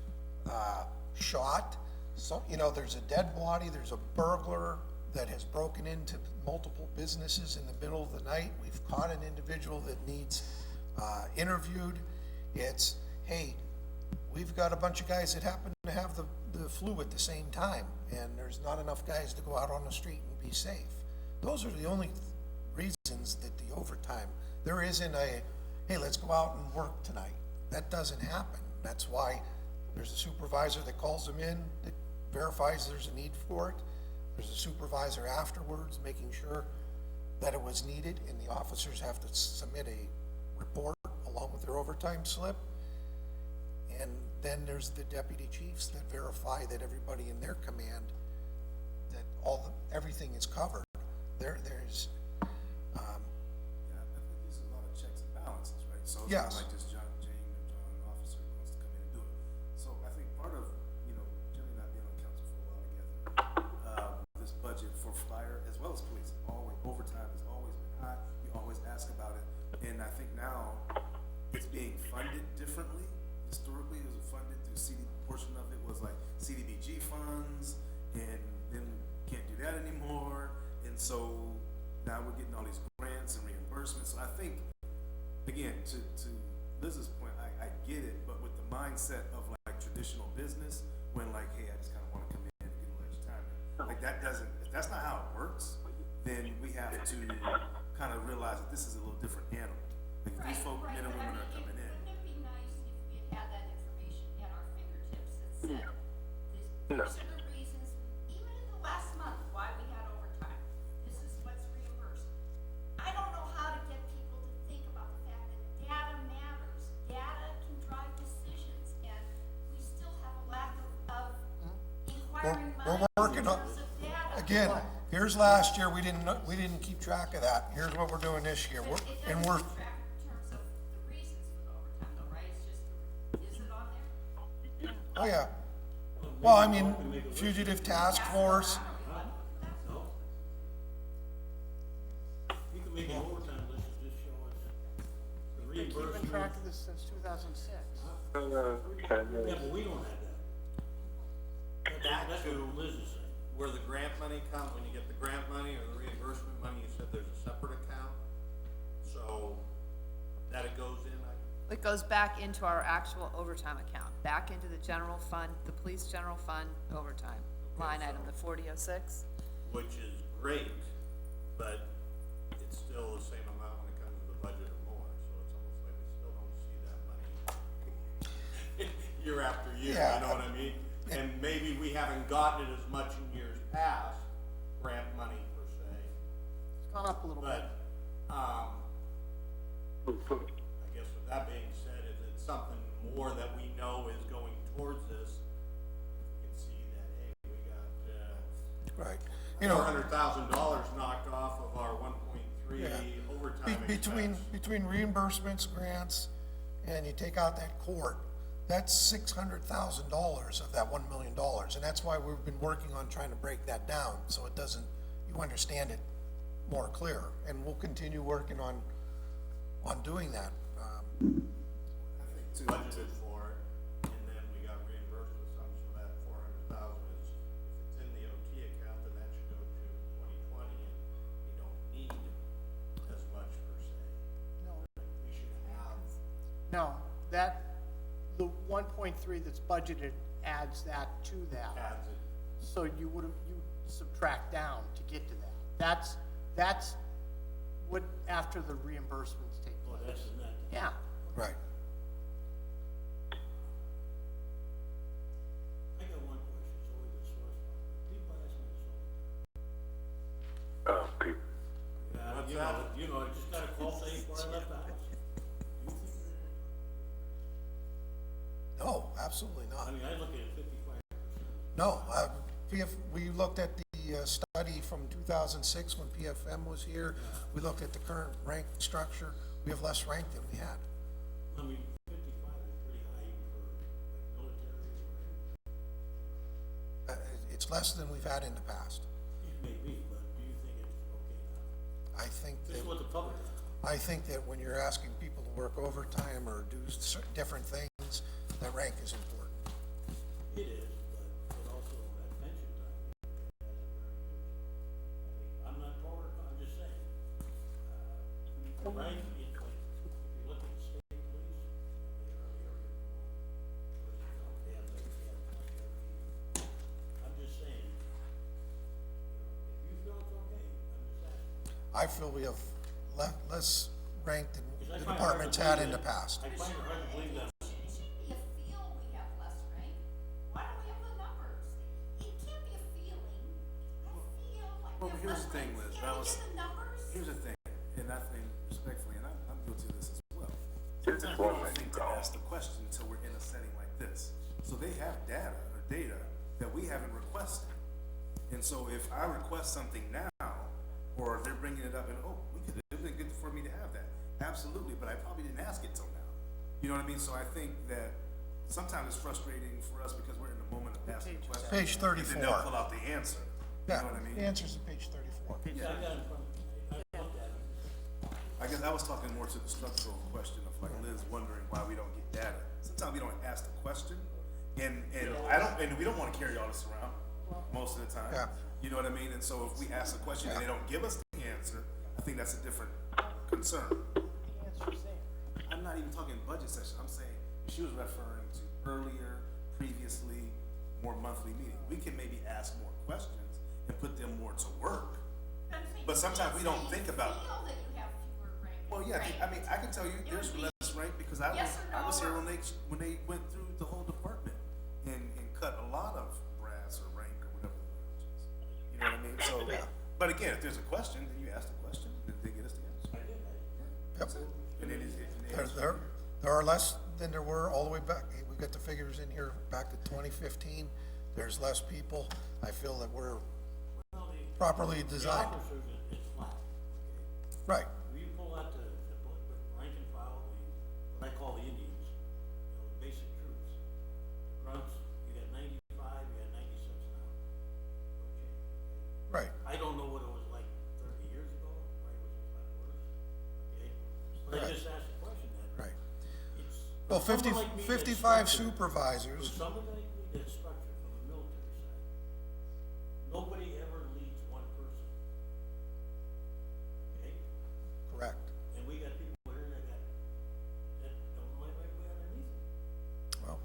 shot. So, you know, there's a dead body, there's a burglar that has broken into multiple businesses in the middle of the night. We've caught an individual that needs, interviewed. It's, hey, we've got a bunch of guys that happen to have the flu at the same time, and there's not enough guys to go out on the street and be safe. Those are the only reasons that the overtime, there isn't a, hey, let's go out and work tonight. That doesn't happen. That's why there's a supervisor that calls them in, that verifies there's a need for it. There's a supervisor afterwards, making sure that it was needed, and the officers have to submit a report along with their overtime slip. And then there's the deputy chiefs that verify that everybody in their command, that everything is covered. There's,
Yeah, I think there's a lot of checks and balances, right? So it's
Yes.
not like just Jane or John, officer wants to come in and do it. So I think part of, Jimmy and I being on council for a while together, this budget for fire as well as police, always, overtime has always been high. We always ask about it. And I think now it's being funded differently. Historically, it was funded through portion of it was like CDBG funds, and then can't do that anymore. And so now we're getting all these grants and reimbursements. So I think, again, to Liz's point, I get it, but with the mindset of like traditional business, when like, hey, I just kind of want to come in and get a little extra time. Like that doesn't, if that's not how it works, then we have to kind of realize that this is a little different animal. Like if these folk, men and women are coming in.
Wouldn't it be nice if we had had that information at our fingertips that said, these are the reasons, even in the last month, why we had overtime, this is what's reimbursed. I don't know how to get people to think about the fact that data matters, data can drive decisions, and we still have a lack of inquiring
we're
minds in
working on,
terms of data.
again, here's last year, we didn't keep track of that. Here's what we're doing this year.
But it
And
doesn't
we're,
keep track in terms of the reasons for the overtime though, right? It's just, is it on there?
oh yeah. Well, I mean, fugitive task force,
No. You can make an overtime list and just show us the
Been keeping
reimbursement.
track of this since 2006.
Yeah, but we don't have that. That's
To
what Liz is saying.
where the grant money comes, when you get the grant money or the reimbursement money, you said there's a separate account. So that it goes in,
It goes back into our actual overtime account, back into the general fund, the police general fund overtime line item, the 4006.
which is great, but it's still the same amount when it comes to the budget or more, so it's almost like we still don't see that money year after year,
Yeah.
you know what I mean? And maybe we haven't gotten it as much in years past, grant money per se,
It's gone up a little bit.
but, I guess with that being said, if it's something more that we know is going towards this, we can see that, hey, we got,
right.
$400,000 knocked off of our 1.3 three
Yeah.
overtime
Between,
expense.
between reimbursements, grants, and you take out that court, that's $600,000 of that $1 million. And that's why we've been working on trying to break that down, so it doesn't, you understand it more clear. And we'll continue working on doing that.
Budgeted for it, and then we got reimbursed with some, so that 400,000 is, if it's in the OT account, then that should go to 2020, and we don't need as much per se.
No.
We should have,
No, the 1.3 that's budgeted adds that to that.
adds it.
So you subtract down to get to that. That's what, after the reimbursements take
Oh,
place.
that's in that.
Yeah,
Right.
I got one question, it's always a sore spot. People ask me this all
People.
the time. Yeah, you know, I just got a call saying before I left the house. Do you think they're-
No, absolutely not.
I mean, I look at it 55%.
No, we looked at the study from 2006 when PFM was here. We looked at the current rank structure. We have less rank than we had.
I mean, 55 is pretty high even for like military, right?
It's less than we've had in the past.
It may be, but do you think it's okay now?
I think
This is
that,
what the public does.
I think that when you're asking people to work overtime or do different things, that rank is important.
It is, but also that pension time, has a very good. I mean, I'm not for it, I'm just saying. The rank, it's like, if you look at the state police, they are area promoted. They have longevity. I'm just saying, if you feel it's okay, I'm just asking.
I feel we have less rank than
Because I
the
find it hard to
departments had in
believe
the
that-
past.
I find it hard to believe that.
It shouldn't be a feel we have less rank. Why don't we have the numbers? It can't be a feeling. I feel like
Well,
we have
here's
less
the thing,
rank.
Liz,
Can't
that
we
was-
get the numbers?
Here's the thing, and I think respectfully, and I'm guilty of this as well.
Just
Sometimes we
one
don't
minute,
think to
Carl.
ask the question until we're in a setting like this. So they have data that we haven't requested. And so if I request something now, or they're bringing it up and, oh, it'd been good for me to have that. Absolutely, but I probably didn't ask it till now. You know what I mean? So I think that sometimes it's frustrating for us because we're in the moment of asking the question.
Page
And then
34.
they'll pull out the answer. You
Yeah,
know what I mean?
the answer's at page 34.
Yeah, I got it in front of me. I looked at it.
I guess I was talking more to the structural question of like Liz wondering why we don't get data. Sometimes we don't ask the question, and we don't want to carry all this around most of the time.
Yeah.
You know what I mean? And so if we ask a question and they don't give us the answer, I think that's a different concern.
the answer's there.
I'm not even talking budget session. I'm saying she was referring to earlier, previously, more monthly meeting. We can maybe ask more questions and put them more to work.
I'm saying
But sometimes we don't think about-
Feel that you have fewer rank.
Well, yeah, I mean, I can tell you, there's
would be
less rank because I
yes or
was
no
here
or-
when they went through the whole department and cut a lot of brass or rank or whatever the language is. You know what I mean? So, but again, if there's a question, then you ask the question, and they get us the answer.
Yep.
And then
There are less than there were all the way back. We've got the figures in here back to 2015. There's less people. I feel that we're properly
The
designed.
officers, it's flat, okay?
Right,
If you pull out the rank and file, what I call the Indians, the basic troops, grunts, you got 95, you got 96 now. No change.
right.
I don't know what it was like 30 years ago, right, was it a lot worse, okay? But I
Right.
just asked the question that.
Right.
It's.
Well,
for someone like me that's
55
structured-
supervisors.
For somebody like me that's structured from the military side, nobody ever leads one person. Okay?
Correct.
And we got people here that don't know anybody underneath them.
Well,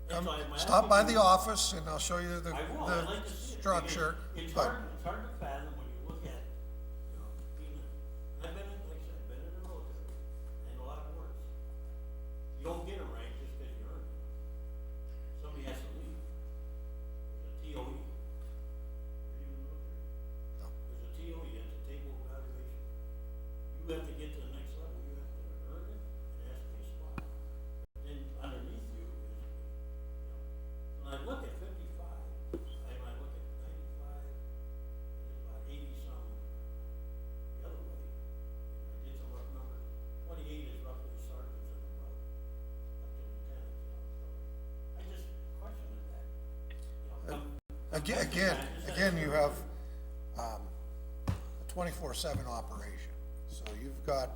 That's why I'm
stop by
asking
the
you-
office and I'll show you the
I will, I'd like to see it.
structure.
It's
But
hard to fathom when you look at, being, I've been in, like I said, I've been in the military, and a lot of worse. You don't get a rank just because you earned it. Somebody has to leave. There's a TOE. Are you in the military?
No.
There's a TOE, that's a table of evaluation. You have to get to the next level, you have to earn it, and it has to be a spot. Then underneath you is, when I look at 55, and I look at 95, and then about 80 some the other way,
Again, you have, a 24/7 operation. So you've got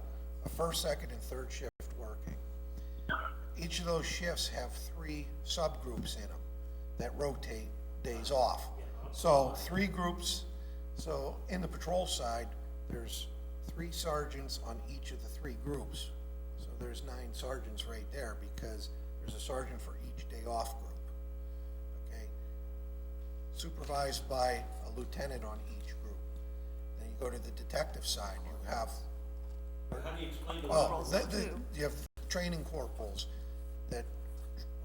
a first, second, and third shift working. Each of those shifts have 3 subgroups in them that rotate days off. So 3 groups, so in the patrol side, there's 3 sergeants on each of the 3 groups. So there's 9 sergeants right there because there's a sergeant for each day off group. Okay? Supervised by a lieutenant on each group. Then you go to the detective side, you have,
How do you explain to
well, you have training corporals that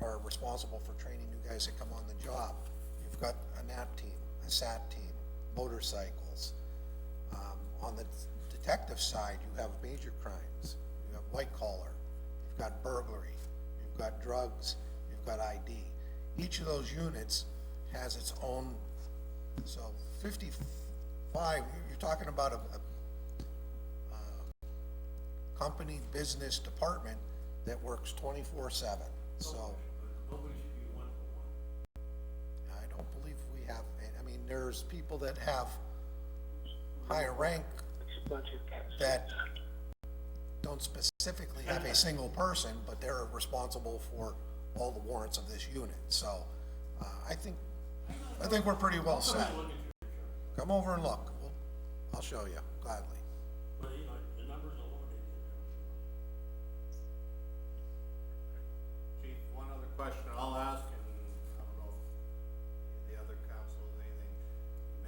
are responsible for training new guys that come on the job. You've got a NAT team, a SAT team, motorcycles. On the detective side, you have major crimes, you have white collar, you've got burglary, you've got drugs, you've got ID. Each of those units has its own, so 55, you're talking about a company business department that works 24/7, so.
Nobody should be 1 for 1.
I don't believe we have, I mean, there's people that have higher rank that don't specifically have a single person, but they're responsible for all the warrants of this unit, so, I think we're pretty well set. Come over and look, I'll show you gladly.
But, you know, the numbers alone,
Chief, one other question I'll ask, and I don't know if the other councils, anything,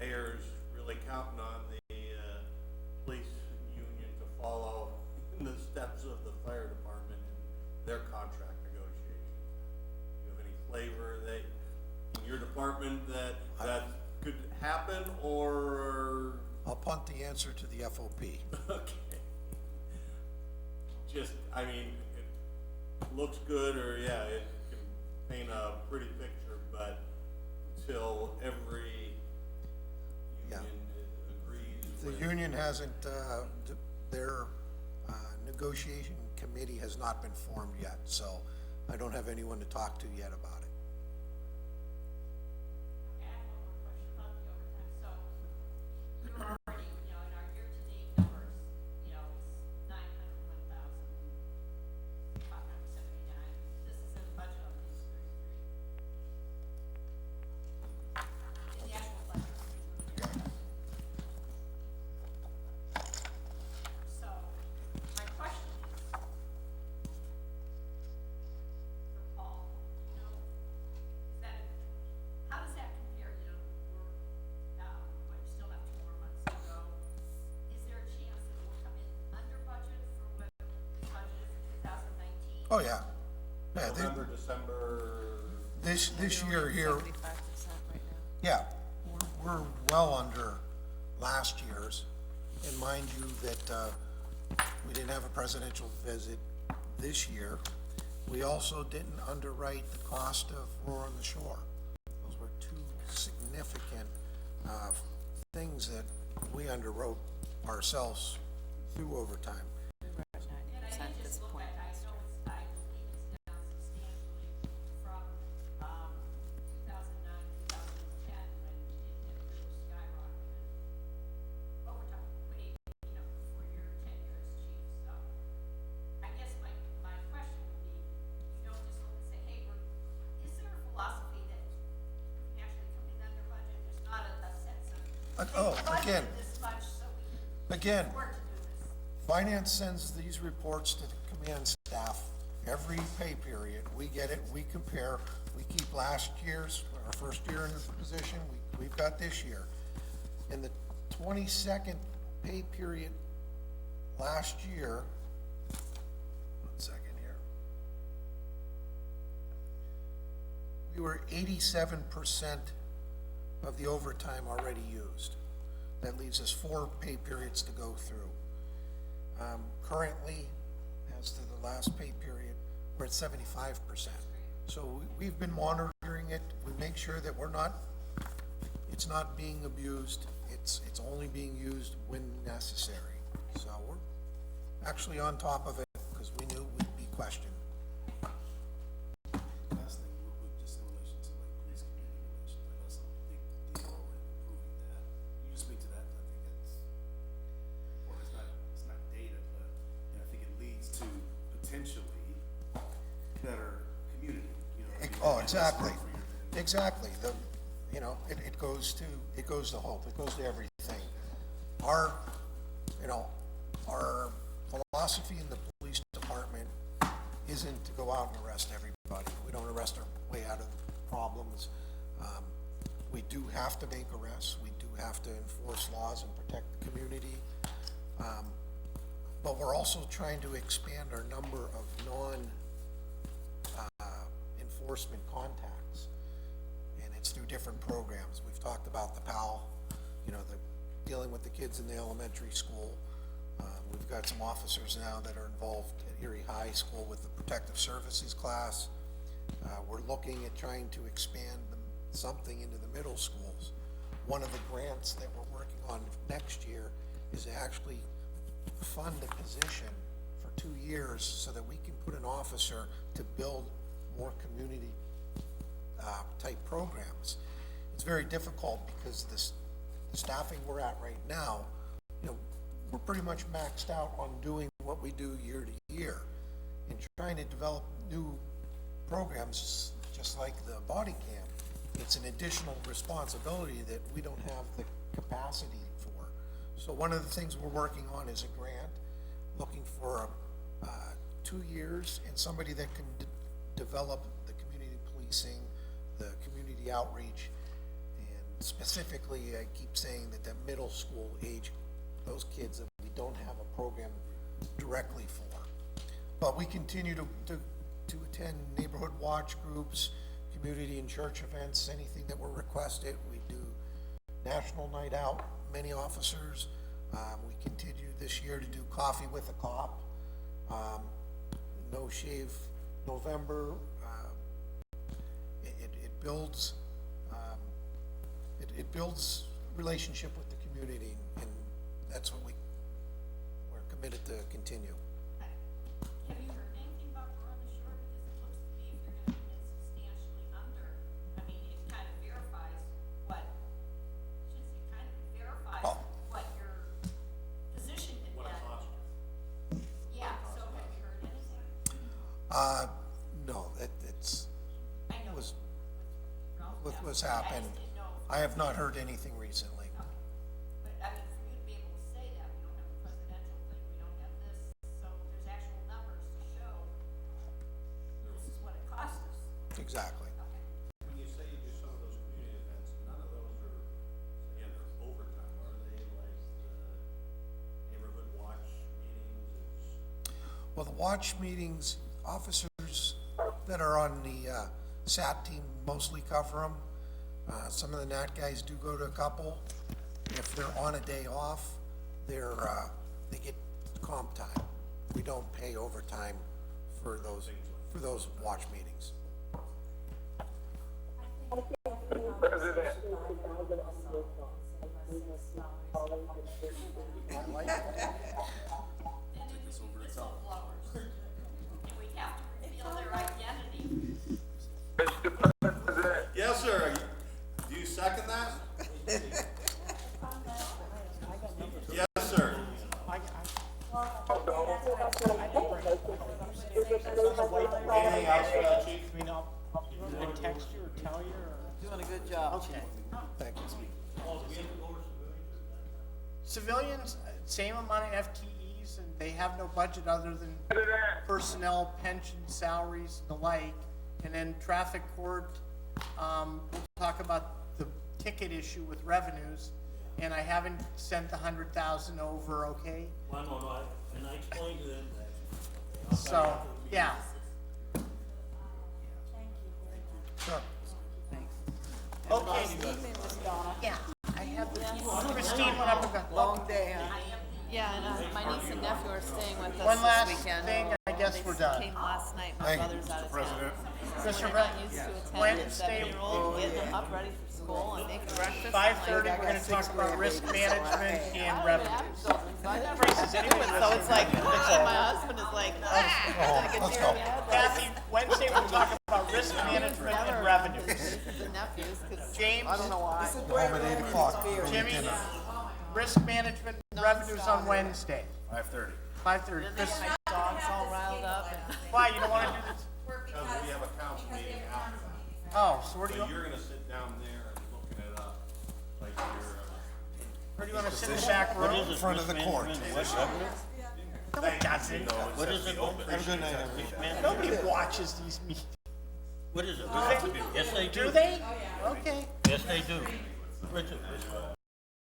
mayor's really counting on the, police union to follow in the steps of the fire department in their contract negotiations. Do you have any flavor that, in your department, that could happen, or?
I'll punt the answer to the FOP.
Okay. Just, I mean, it looks good, or yeah, it can paint a pretty picture, but until every
Yeah.
union agrees
The
with.
union hasn't, their negotiation committee has not been formed yet, so I don't have anyone to talk to yet about it.
Okay, I have one more question about the overtime. So you're already, you know, in our year-to-date numbers, you know, it's 901,579. This is in the budget on page 33. In the actual budget. So my question is, for Paul, you know, is that, how does that compare, you know, we're, what, you still have 2 more months to go. Is there a chance that it will come in under budget for what is budgeted for 2019?
Oh, yeah. Yeah,
November, December,
this year here,
75% right now.
yeah, we're well under last year's. And mind you that, we didn't have a presidential visit this year. We also didn't underwrite the cost of Roar on the Shore. Those were 2 significant, things that we underwrote ourselves through overtime.
We're at 90% at this point.
I know it's, I believe it's down substantially from, 2009, 2010, when it really skyrocketed. Overtime, way, you know, for your tenure as chief, so. I guess my question would be, you don't just look and say, hey, is there a philosophy that we can actually come in under budget? There's not a sense of,
Oh,
we
again,
budgeted this much, so we
again,
can work to do this.
finance sends these reports to the command staff every pay period. We get it, we compare, we keep last year's, our first year in the position, we've got this year. In the 22nd pay period last year, 1 second here. We were 87% of the overtime already used. That leaves us 4 pay periods to go through. Currently, as to the last pay period, we're at 75%. So we've been monitoring it. We make sure that it's not being abused. It's only being used when necessary. So we're actually on top of it because we knew we'd be questioned.
Last thing, just in relation to like police community relations, I know it's a big deal potentially better community, you know.
Oh, exactly, exactly, you know, it goes to hope, it goes to everything. Our, you know, our philosophy in the police department isn't to go out and arrest everybody. We don't arrest our way out of problems. We do have to make arrests, we do have to enforce laws and protect the community. But we're also trying to expand our number of enforcement contacts. And it's through different programs. We've talked about the PAL, you know, dealing with the kids in the elementary school. We've got some officers now that are involved at Erie High School with the protective services class. We're looking at trying to expand something into the middle schools. One of the grants that we're working on next year is to actually fund a position for 2 years so that we can put an officer to build more community type programs. It's very difficult because the staffing we're at right now, you know, we're pretty much maxed out on doing what we do year to year. And trying to develop new programs, just like the body cam, it's an additional responsibility that we don't have the capacity for. So one of the things we're working on is a grant, looking for 2 years and somebody that can develop the community policing, the community outreach, and specifically, I keep saying that the middle school age, those kids that we don't have a program directly for. But we continue to attend neighborhood watch groups, community and church events, anything that we're requested. We do National Night Out, many officers. We continue this year to do Coffee with a Cop, No Shave November. It builds it builds relationship with the community, and that's what we're committed to continue.
Have you heard anything about Northern Shore? Because it looks to me if you're gonna come in substantially under, I mean, it kind of verifies what, shouldn't say kind of, verifies what your position had been.
What it cost you.
Yeah, so have you heard anything?
No, it's,
I know.
was,
Ralph,
with
yeah,
what's
but I
happened.
just didn't know if-
I have not heard anything recently.
But I mean, for you to be able to say that, we don't have a presidential thing, we don't have this, so there's actual numbers to show this is what it cost us.
Exactly.
Okay.
When you say you do some of those community events, none of those are, again, they're overtime, are they, like the neighborhood watch meetings?
Well, the watch meetings, officers that are on the SAT team mostly cover them. Some of the NAT guys do go to a couple. If they're on a day off, they get comp time. We don't pay overtime for those watch meetings.
President,
Whistleblowers. And we have to reveal their identity.
Mr. President,
Yes, sir. Do you second that? Yes, sir. Anything else, Chief?
I mean, I'll text you or tell you or?
Doing a good job.
Okay.
Thank you.
Civilians, same amount of FTEs, and they have no budget other than personnel, pension, salaries, and the like. And then traffic court, we'll talk about the ticket issue with revenues, and I haven't sent the 100,000 over, okay?
Well, no, and I explained to them that.
So, yeah.
Sure.
Okay.
Evening, Miss Donna.
Yeah, I have the, Christine went up and got,
Long day, huh?
Yeah, and my niece and nephew are staying with
One
us
last
this weekend.
thing, I guess
They
we're done.
Came last night, my
Thank you,
brother's out of town. So
Mr.
they're not
Brett,
used to attending
Wednesday,
7-year-old, getting them up ready for school and making breakfast.
5:30, we're gonna talk about risk management and revenues.
So I never have to do it, so it's like, my husband is like, I can
let's
hear
go.
him.
Kathy, Wednesday, we'll talk about risk management and revenues.
Nieces and nephews, 'cause
James,
I don't know why.
Home at 8 o'clock.
Jimmy, risk management and revenues on Wednesday,
5:30.
5:30. Chris,
dogs all riled up and.
Why, you don't wanna do this?
Because we have a council meeting after that.
Oh, so where do you,
So you're gonna sit down there and looking it up, like you're,
where do you wanna sit in the back room?
What is it,
front of the
risk
court.
management, West Governor?
No, it doesn't.
What is it? Risk management?
Nobody watches these meetings.
What is it? Yes, they do.
Do they? Okay.
Yes, they do. Richard,